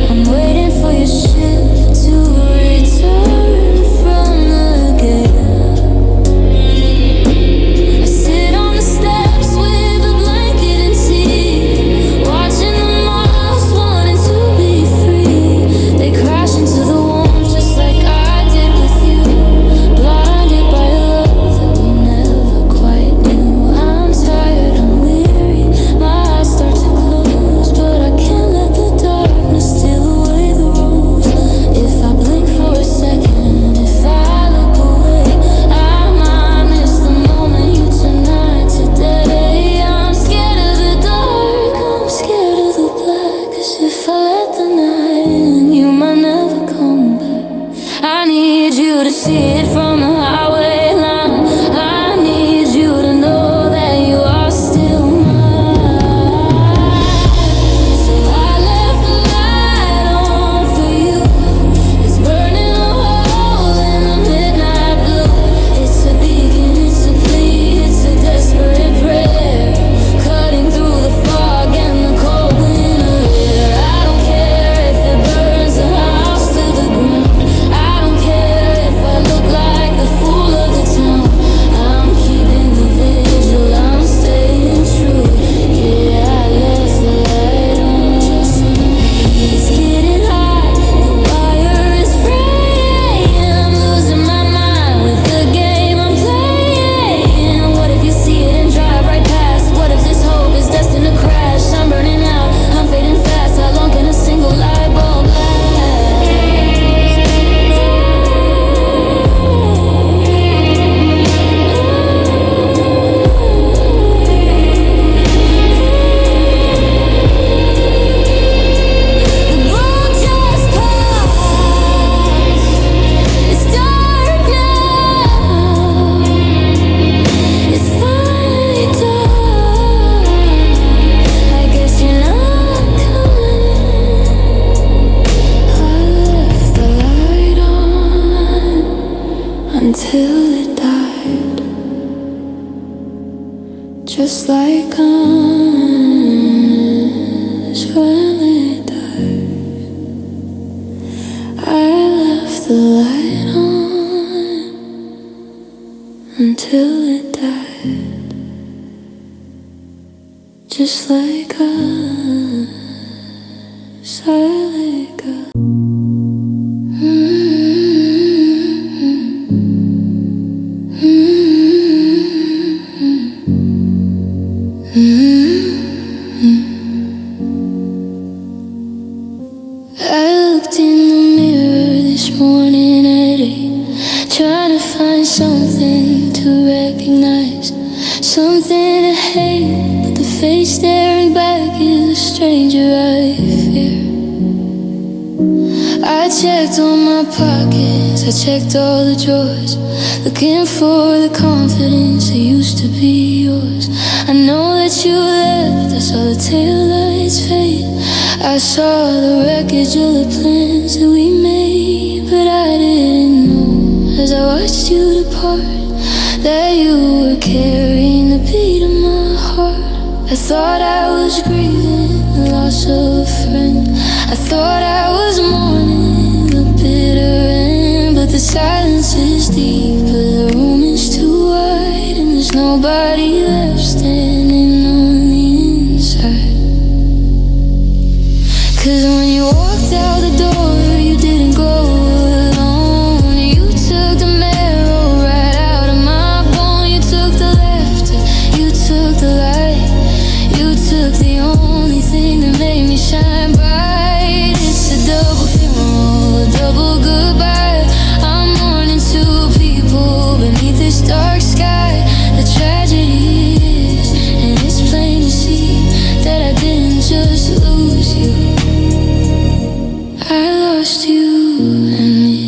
I'm waiting for your ship to return from the gale. I sit on the steps with a blanket and tea, watching the moths wanting to be free. They crash into the warmth just like I did with you, blinded by a love that we never quite knew. I'm tired, I'm weary, my eyes start to close, but I can't let the darkness steal away the rose. If I blink for a second, if I look away, I might miss the moment you tonight today. I'm scared of the dark, I'm scared of the black, 'cause if I let the night in, you might never come back. I need you to see it from the highway line. I need you to know that you are still mine. So I left the light on for you. It's burning a hole in the midnight blue. It's a beacon, it's a plea, it's a desperate prayer, cutting through the fog and the cold winter air. I don't care if it burns the house to the ground. I don't care if I look like the fool of the town. I'm keeping the vigil, I'm staying true. Yeah, I left the light on. It's getting hot, the wire is fraying. I'm losing my mind with the game I'm playing. What if you see it and drive right past? What if this hope is destined to crash? I'm burning out, I'm fading fast. How long can a single light bulb last? The road just passed. It's dark now. It's finally dark. I guess you're not coming. I left the light on until it died, just like us when it died. I left the light on until it died, just like us. I let go. I looked in the mirror this morning at 8, trying to find something to recognize, something to hate, but the face staring back is stranger I fear. I checked all my pockets, I checked all the drawers, looking for the confidence that used to be yours. I know that you left, I saw the taillights fade, I saw the wreckage of the plans that we made. But I didn't know, as I watched you depart, that you were carrying the beat of my heart. I thought I was grieving the loss of a friend, I thought I was mourning the bitter end. But the silence is deep, but the room is too wide, and there's nobody left standing on the inside. 'Cause when you walked out the door, you didn't go alone. You took the marrow right out of my bone. You took the laughter, you took the light, you took the only thing that made me shine bright. It's a double funeral, a double goodbye. I'm mourning two people beneath this dark sky. The tragedy is, and it's plain to see, that I didn't just lose you, I lost you and me.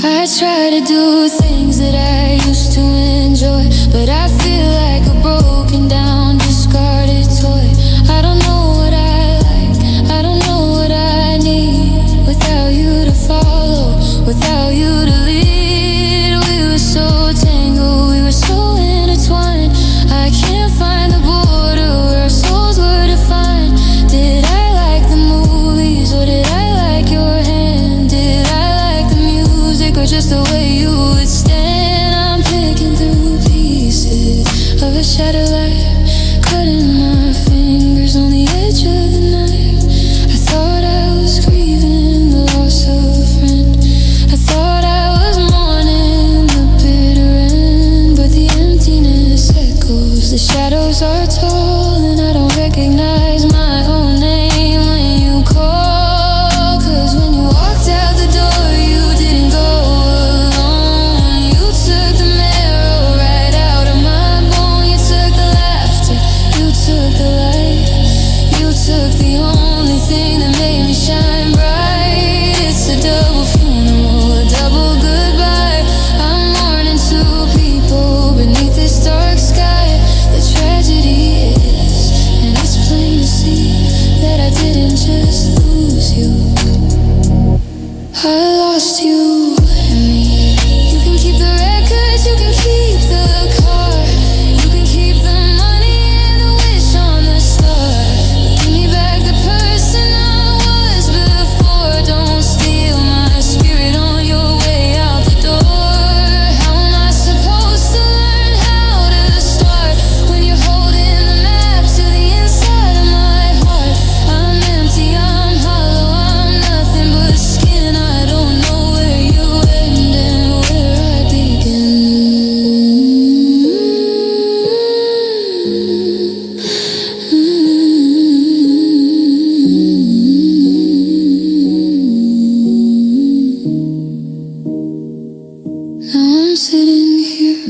I try to do things that I used to enjoy, but I feel like a broken down, discarded toy. I don't know what I like, I don't know what I need. Without you to follow, without you to lead, we were so tangled, we were so intertwined. I can't find the border where our souls were defined. Did I like the movies, or did I like your hand? Did I like the music, or just the way you would stand? I'm picking through pieces of a shattered life, cutting my fingers on the edge of the knife. I thought I was grieving the loss of a friend, I thought I was mourning the bitter end. But the emptiness echoes, the shadows are tall, and I don't recognize my own name when you call. 'Cause when you walked out the door, you didn't go alone. You took the marrow right out of my bone. You took the laughter, you took the light, you took the only thing that made me shine bright. It's a double funeral, a double goodbye. I'm mourning two people beneath this dark sky. The tragedy is, and it's plain to see, that I didn't just lose you, I lost you and me. You can keep the records, you can keep the car, you can keep the money and the wish on the star, but give me back the person I was before. Don't steal my spirit on your way out the door. How am I supposed to learn how to start when you're holding the map to the inside of my heart? I'm empty, I'm hollow, I'm nothing but skin. I don't know where you end and where I begin. Now I'm sitting here,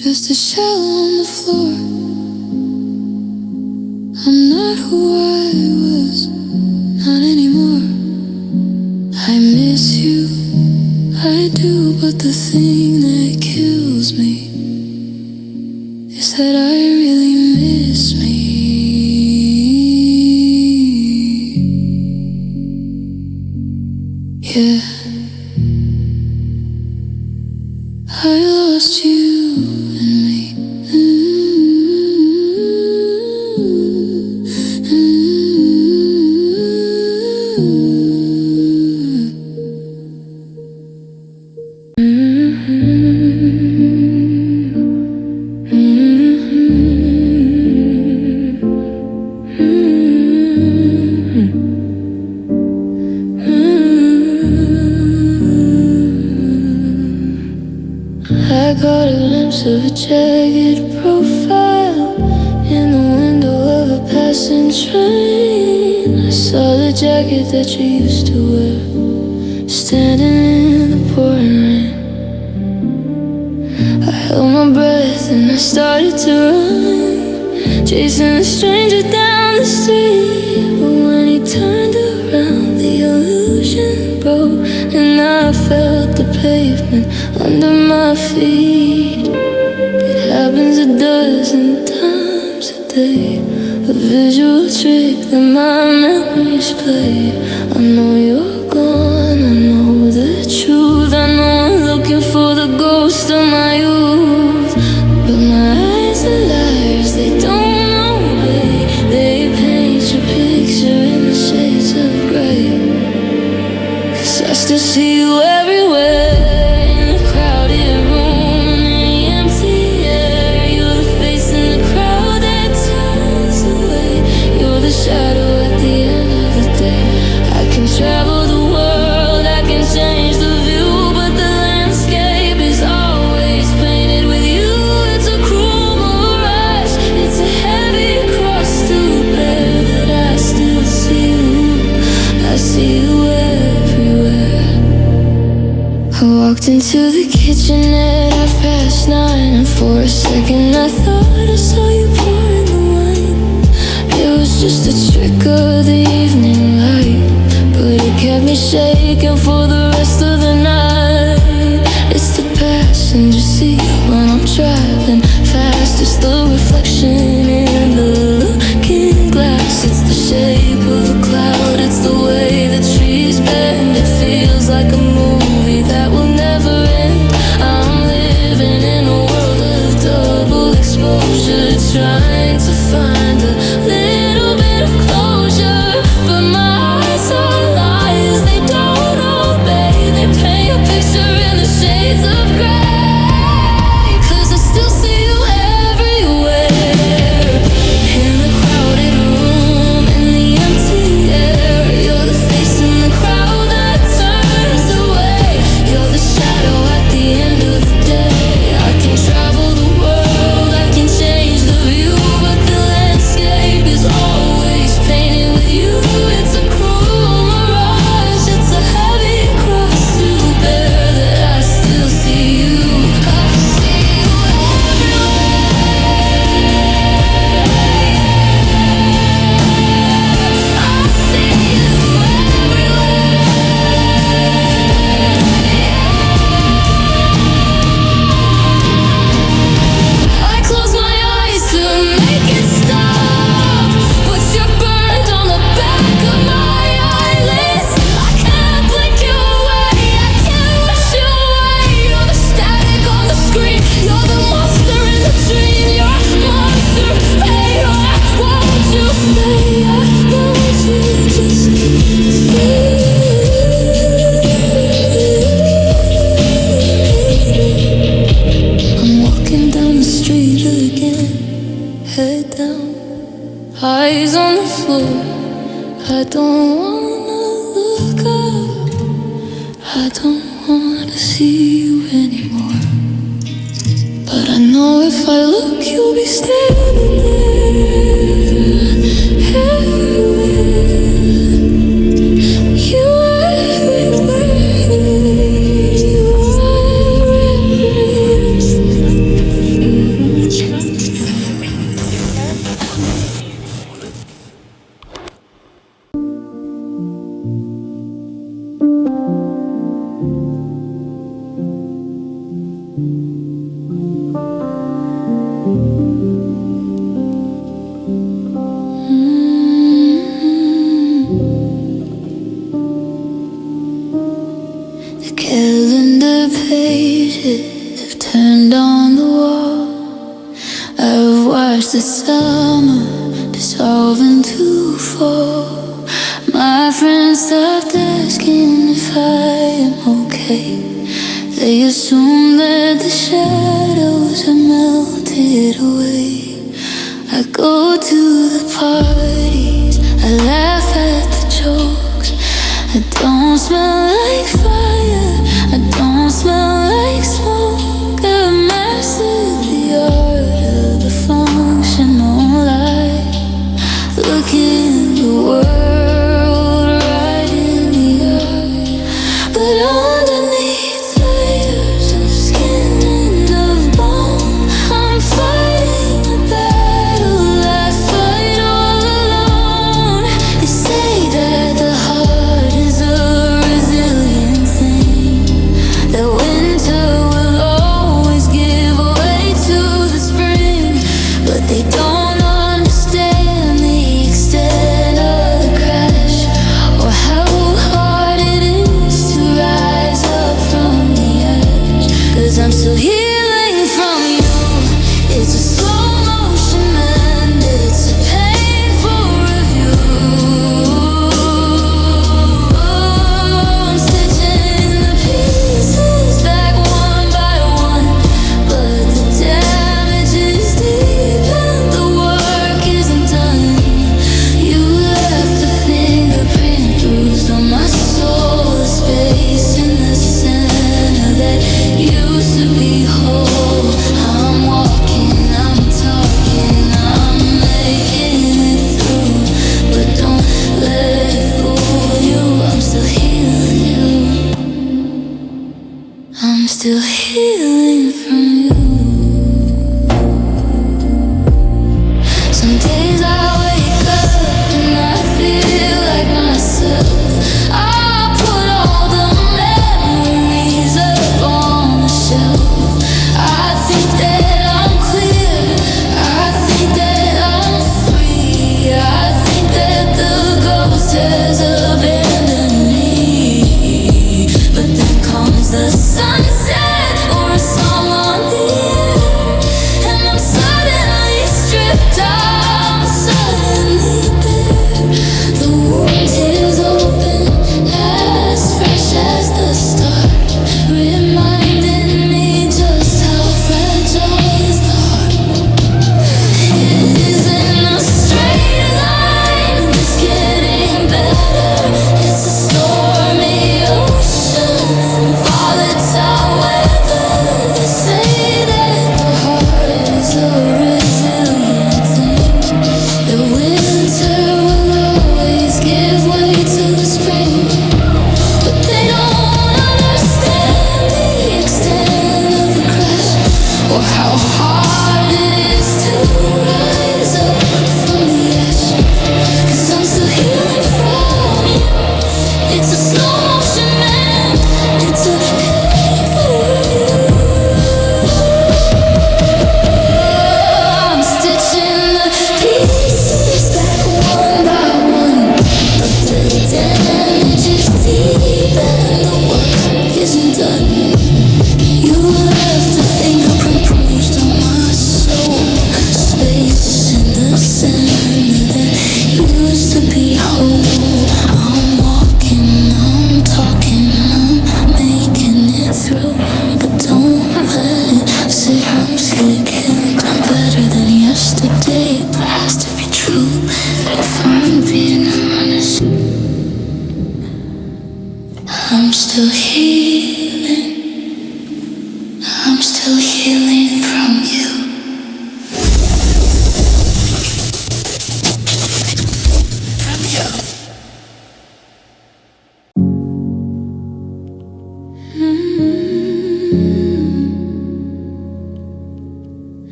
just a shell on the floor. I'm not who I was, not anymore. I miss you, I do, but the thing that kills me is that I really miss me. Yeah, I lost you and me. I caught a glimpse of a jagged profile in the window of a passing train. jacket that you used to wear, standing in the pouring rain. I held my breath and I started to run, chasing a stranger down the street. But when he turned around, the illusion broke, and I felt the pavement under my feet. It happens a dozen times a day, a visual trick that my memories play. I know you're gone, I know the truth, I know I'm looking for the ghost of my youth. But my eyes are liars, they don't obey. They paint your picture in the shades of grey. 'Cause I still see you everywhere, in the crowded room and in the empty air. You're the face in the crowd that turns away. You're the shadow at the end of the day. I can travel the world, I can change the view, but the landscape is always painted with you. It's a cruel mirage, it's a heavy cross to bear, that I still see you. I see you everywhere. I walked into the kitchenette at 9:30, and for a second I thought I saw you pouring the wine. It was just a trick of the evening light, but it kept me shaking for the rest of the night. It's the passenger seat when I'm traveling fast. It's the reflection in the looking glass. It's the shape of a cloud, it's the way the trees bend. It feels like a movie that will never end. I'm living in a world of double exposure, trying to find a little bit of closure. But my eyes are lies, they don't obey. They paint a picture in the shades of grey. 'Cause I still see you everywhere, in the crowded room, in the empty air. You're the face in the crowd that turns away. You're the shadow at the end of the day. I can travel the world, I can change the view, but the landscape is always painted with you. It's a cruel mirage, it's a heavy cross to bear, that I still see you. I see you everywhere. I see you everywhere. I close my eyes to make it stop, but you're burned on the back of my eyelids. I can't blink you away, I can't wish you away. You're the static on the screen, you're the monster in the dream. You're a monster, hey, why won't you stay? I want you just stay. I'm walking down the street again, head down, eyes on the floor. I don't wanna look up, I don't wanna see you anymore. But I know if I look, you'll be standing there, everywhere. You are everywhere, you are The calendar pages have turned on the wall. I've watched the summer dissolve into fall. My friends stopped asking if I am okay. They assume that the shadows are melted away. I go to the parties, I laugh at the jokes. I don't smell like fire, I don't smell like smoke. I mastered the art of the functional life. Look in the world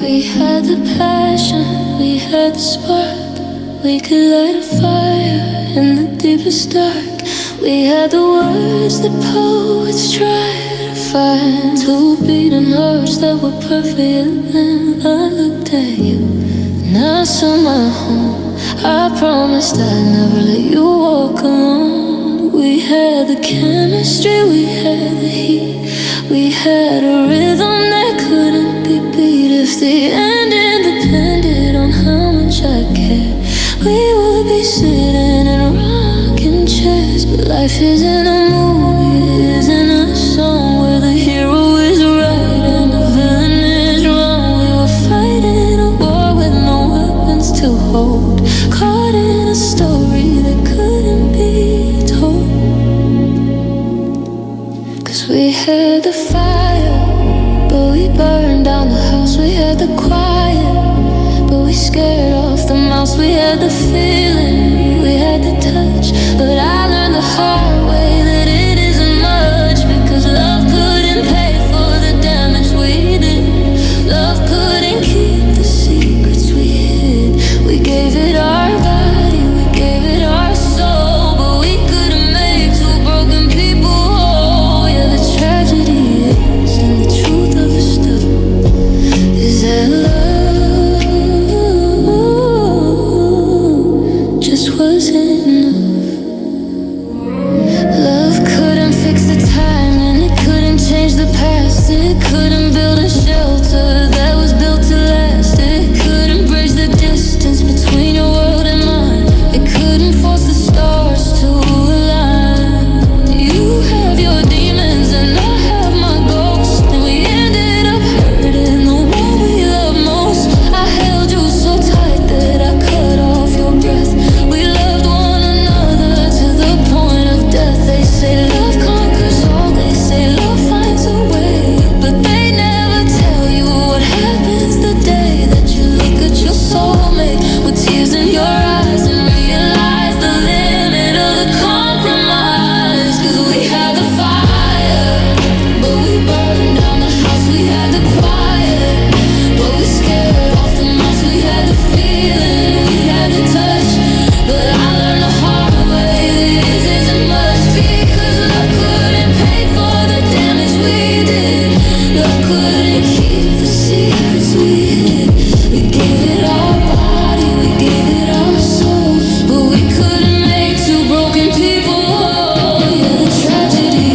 We had the passion, we had the spark. We could light a fire in the deepest dark. We had the words that poets try to find. Two beating hearts that were perfect. And then I looked at you, and I saw my home. I promised I'd never let you walk alone. We had the chemistry, we had the heat. We had a rhythm that couldn't be beat. If the ending depended on how much I cared, we would be sitting in rocking chairs. But life isn't a movie, it isn't a song where the hero is right and the villain is wrong. We were fighting a war with no weapons to hold, caught in a story that couldn't be told. 'Cause we had the fire, but we burned down the house. We had the quiet, but we scared off the mouse. We had the feeling, we had the touch, but I learned the hard way that it isn't much. Because love couldn't pay for the damage we did. Love couldn't keep the secrets we hid. We gave it our body, we gave it our soul, but we couldn't make two broken people whole. Yeah, the tragedy is, and the truth of the stuff is that love just wasn't enough. Love couldn't fix the time, and it couldn't change the past. It couldn't build a shelter that was built to last. It couldn't bridge the distance between your world and mine. It couldn't force the stars to align. You have your demons and I have my ghosts, and we ended up hurting the one we love most. I held you so tight that I cut off your breath. We loved one another to the point of death. They say love conquers all, they say love finds a way, but they never tell you what happens the day that you look at your soulmate with tears in your eyes and realize the limit of the compromise. 'Cause we had the fire, but we burned down the house. We had the quiet, but we scared off the mouse. We had the feeling, we had the touch, but I learned the hard way that it isn't much. Because love couldn't pay for the damage we did. Love couldn't keep the secrets we hid. We gave it our body, we gave it our soul, but we couldn't make two broken people whole. Yeah, the tragedy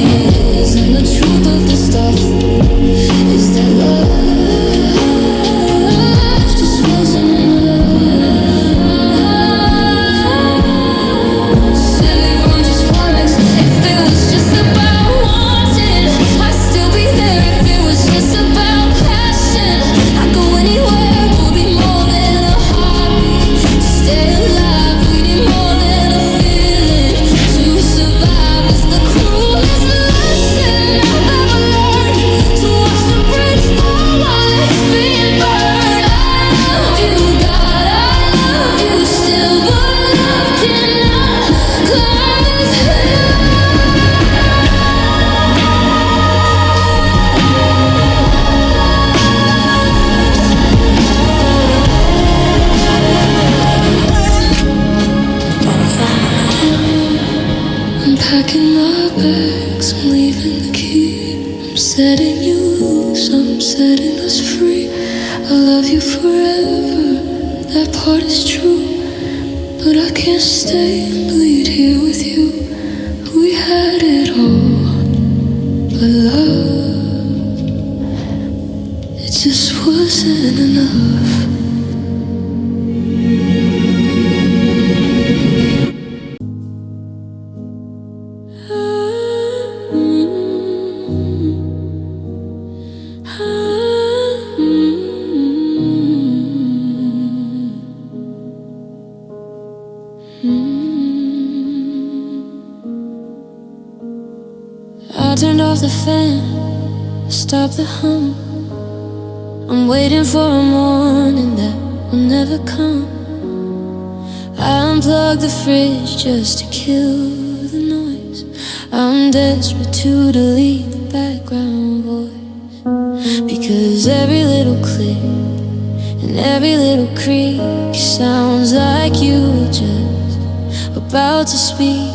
is, and the truth of the stuff is that love just wasn't enough. Silly room just climax. If it was just about wanting, I'd still be there. If it was just about passion, I'd go anywhere. We'll be more than a heartbeat. To stay alive, we need more than a feeling. To survive is the cruelest lesson I've ever learned. To watch the bridge fall while it's being burned. I love you, God, I love you still, but love cannot climb this hill. I'm packing my bags, I'm leaving the key. I'm setting you loose, I'm setting us free. I love you forever, that part is true, but I can't stay and bleed here with you. We had it all, but love, it just wasn't enough. I turned off the fan, stopped the hum. I'm waiting for a morning that will never come. I unplugged the fridge just to kill the noise. I'm desperate to delete the background voice, because every little click And every little creak sounds like you were just about to speak.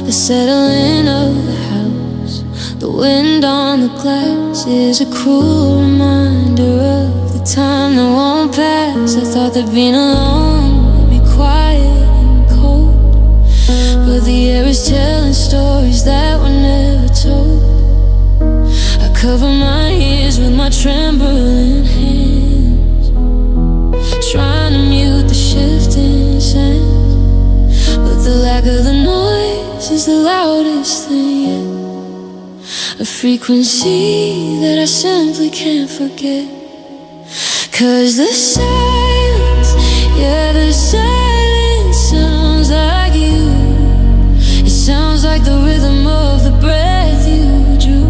The settling of the house, the wind on the glass is a cruel reminder of the time that won't pass. I thought that being alone would be quiet and cold, but the air is telling stories that were never told. I cover my ears with my trembling hands, trying to mute the shifting sands, but the lack of the noise is the loudest thing yet. A frequency that I simply can't forget. 'Cause the silence, yeah, the silence sounds like you. It sounds like the rhythm of the breath you drew.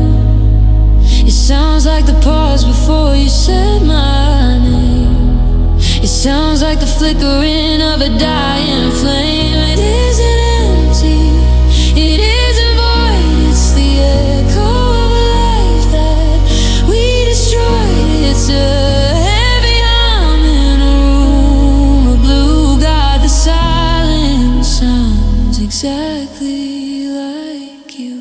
It sounds like the pause before you said my name. It sounds like the flickering of a dying flame. It isn't empty, it isn't void. It's the echo of a life that we destroyed. It's a heavy hum in a room of blue. God, the silence sounds exactly like you.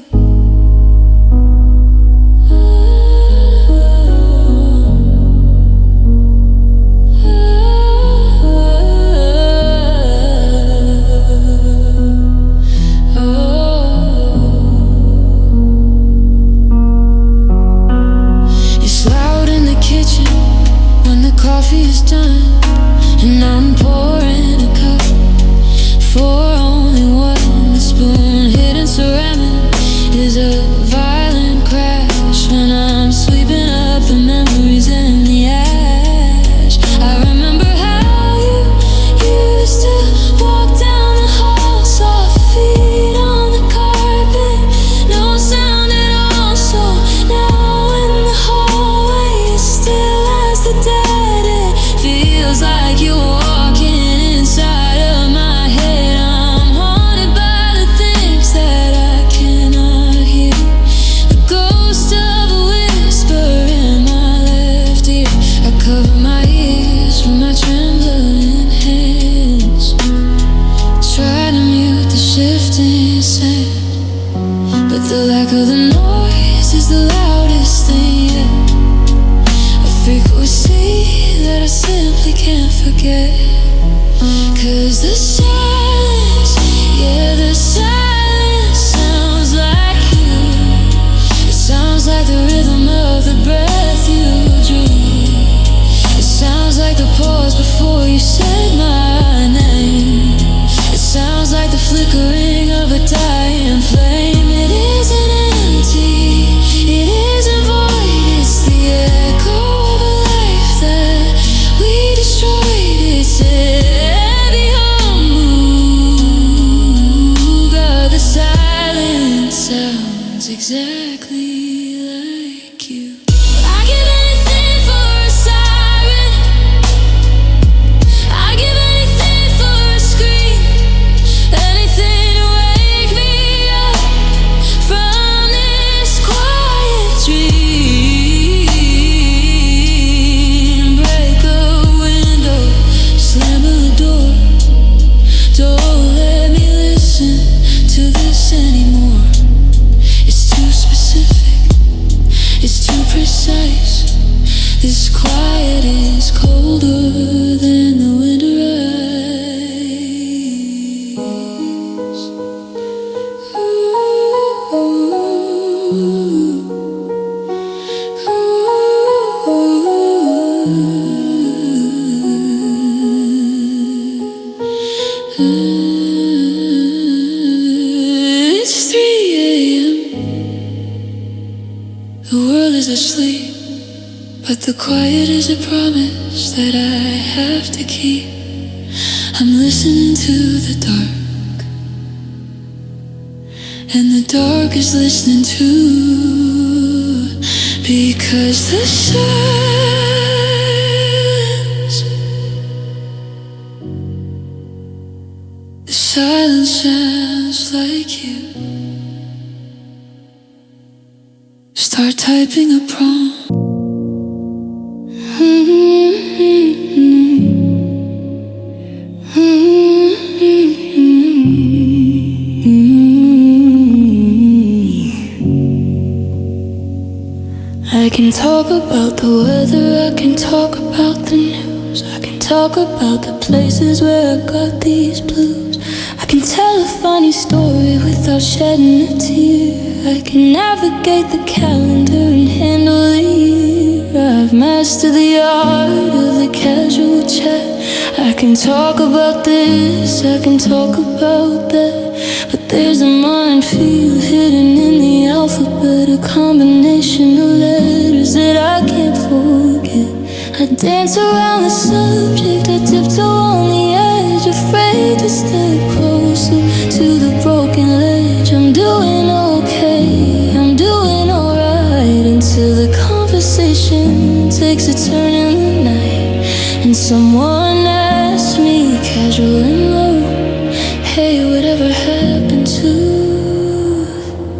Coffee is done, and I'm pouring a cup for only one. The spoon hidden ceramic is a violent crash when I'm sweeping up the memories and the ash. I remember how you used to walk down the hall, soft feet on the carpet, no sound at all. So now in the hallway, as still as the day, feels like you're walking inside of my head. I'm haunted by the things that I cannot hear. The ghost of a whisper in my left ear. I cover my ears with my trembling hands, try to mute the shifting sand, but the lack of the noise is the loudest thing yet. A frequency that I simply can't forget. 'Cause the silence, yeah, the silence sounds like you. It sounds like the rhythm of the breath you drew. It sounds like the pause before you said my name. It sounds like the flickering of a dying flame. It isn't empty, it isn't void. It's the echo of a life that we destroyed. It's heavy hum. God, the silence sounds exactly like you. I give anything for a siren. I give anything for a scream. Anything to wake me up from this quiet dream. Break a window, slam a door. Don't let me listen to this anymore. It's too specific, it's too precise. This quiet is colder than the winter ice. It's 3 a.m. The world is asleep, but the quiet is a promise that I have to keep. I'm listening to the dark, and the dark is listening too. Because the silence, the silence sounds like you. Start typing a prompt. about the weather, I can talk about the news, I can talk about the places where I got these blues. I can tell a funny story without shedding a tear. I can navigate the calendar and handle the year. I've mastered the art of the casual chat. I can talk about this, I can talk about that, but there's a minefield hidden in the alphabet, a combination of letters that I can't forget. I dance around the subject, I tiptoe on the edge, afraid to step closer to the broken ledge. I'm doing okay, I'm doing alright, until the conversation takes a turn in the night, and someone asks me, casual and low, hey, whatever happened to,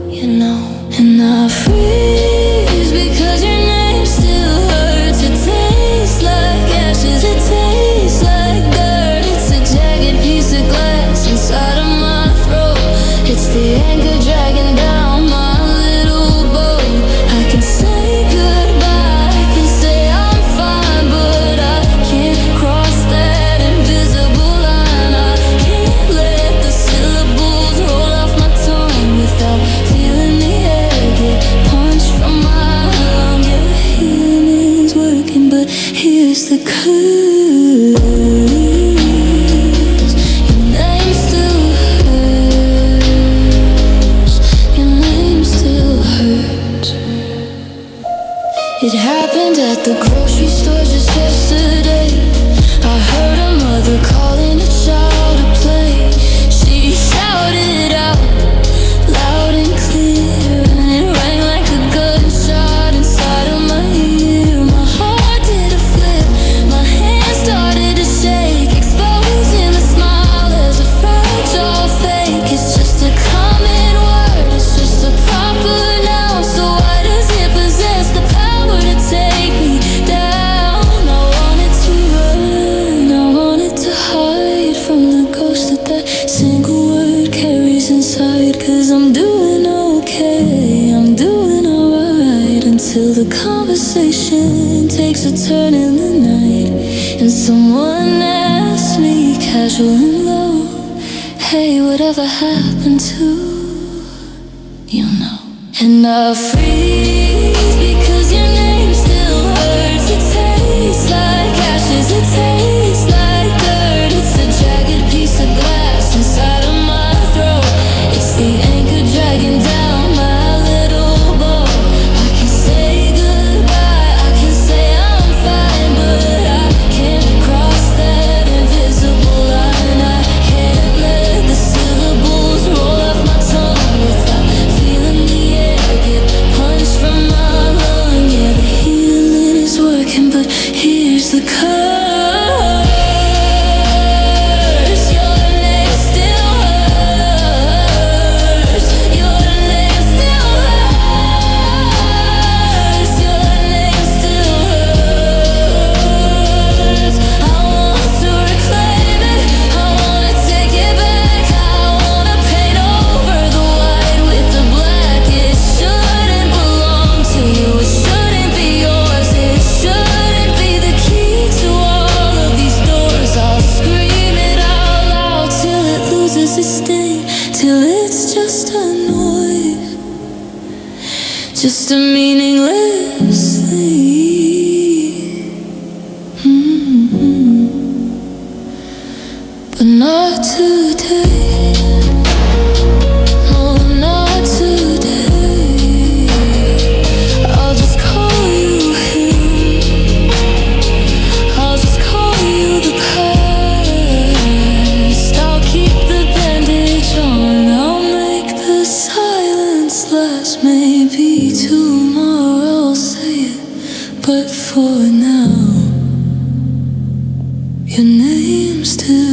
you know? And I freeze because your name still hurts. It tastes like ashes, it tastes like dirt. It's a jagged piece of glass inside of my throat. It's the anchor dragging down my little boat. I can say goodbye, I can say I'm fine, but I can't cross that invisible line. I can't let the syllables roll off my tongue without feeling the air get punched from my lung. Yeah, healing is working, but here's the curse. Your name still hurts. Your name still hurts. It happened at the grocery store just yesterday. I heard a mother calling a child to play. She shouted out loud and clear, and it rang like a gunshot inside of my ear. My heart did a flip, my hands started to shake, exposing the smile as a fragile fake. It's just a common word, it's just a proper noun. So why does it possess the power to take me down? I wanted to run, I wanted to hide from the ghost that single word carries inside. 'Cause I'm doing okay, I'm doing alright, until the conversation takes a turn in the night, and someone asks me, casual and low, hey, whatever happened to, you know? And I freeze because your name still hurts. It tastes like ashes, it tastes like dirt. It's a jagged piece of glass inside of my throat. It's the anchor dragging down my little boat. I can say goodbye, I can say I'm fine, but I can't cross that invisible line. I can't let the syllables roll off my tongue without feeling the air get punched from my lung. Yeah, the healing is working, but here's the curse. Your name still hurts. Your name still hurts. Your name still hurts. I want to reclaim it, I wanna take it back. I wanna paint over the white with the black. It shouldn't belong to you, it shouldn't be yours, it shouldn't be the key to all of these doors. I'll scream it out loud till it loses its sting, till it's just a noise, just a meaningless thing. But not today. No, not today. I'll just call you him. I'll just call you the past. I'll keep the bandage on. I'll make the silence last. Maybe tomorrow I'll say it, but for now, your name still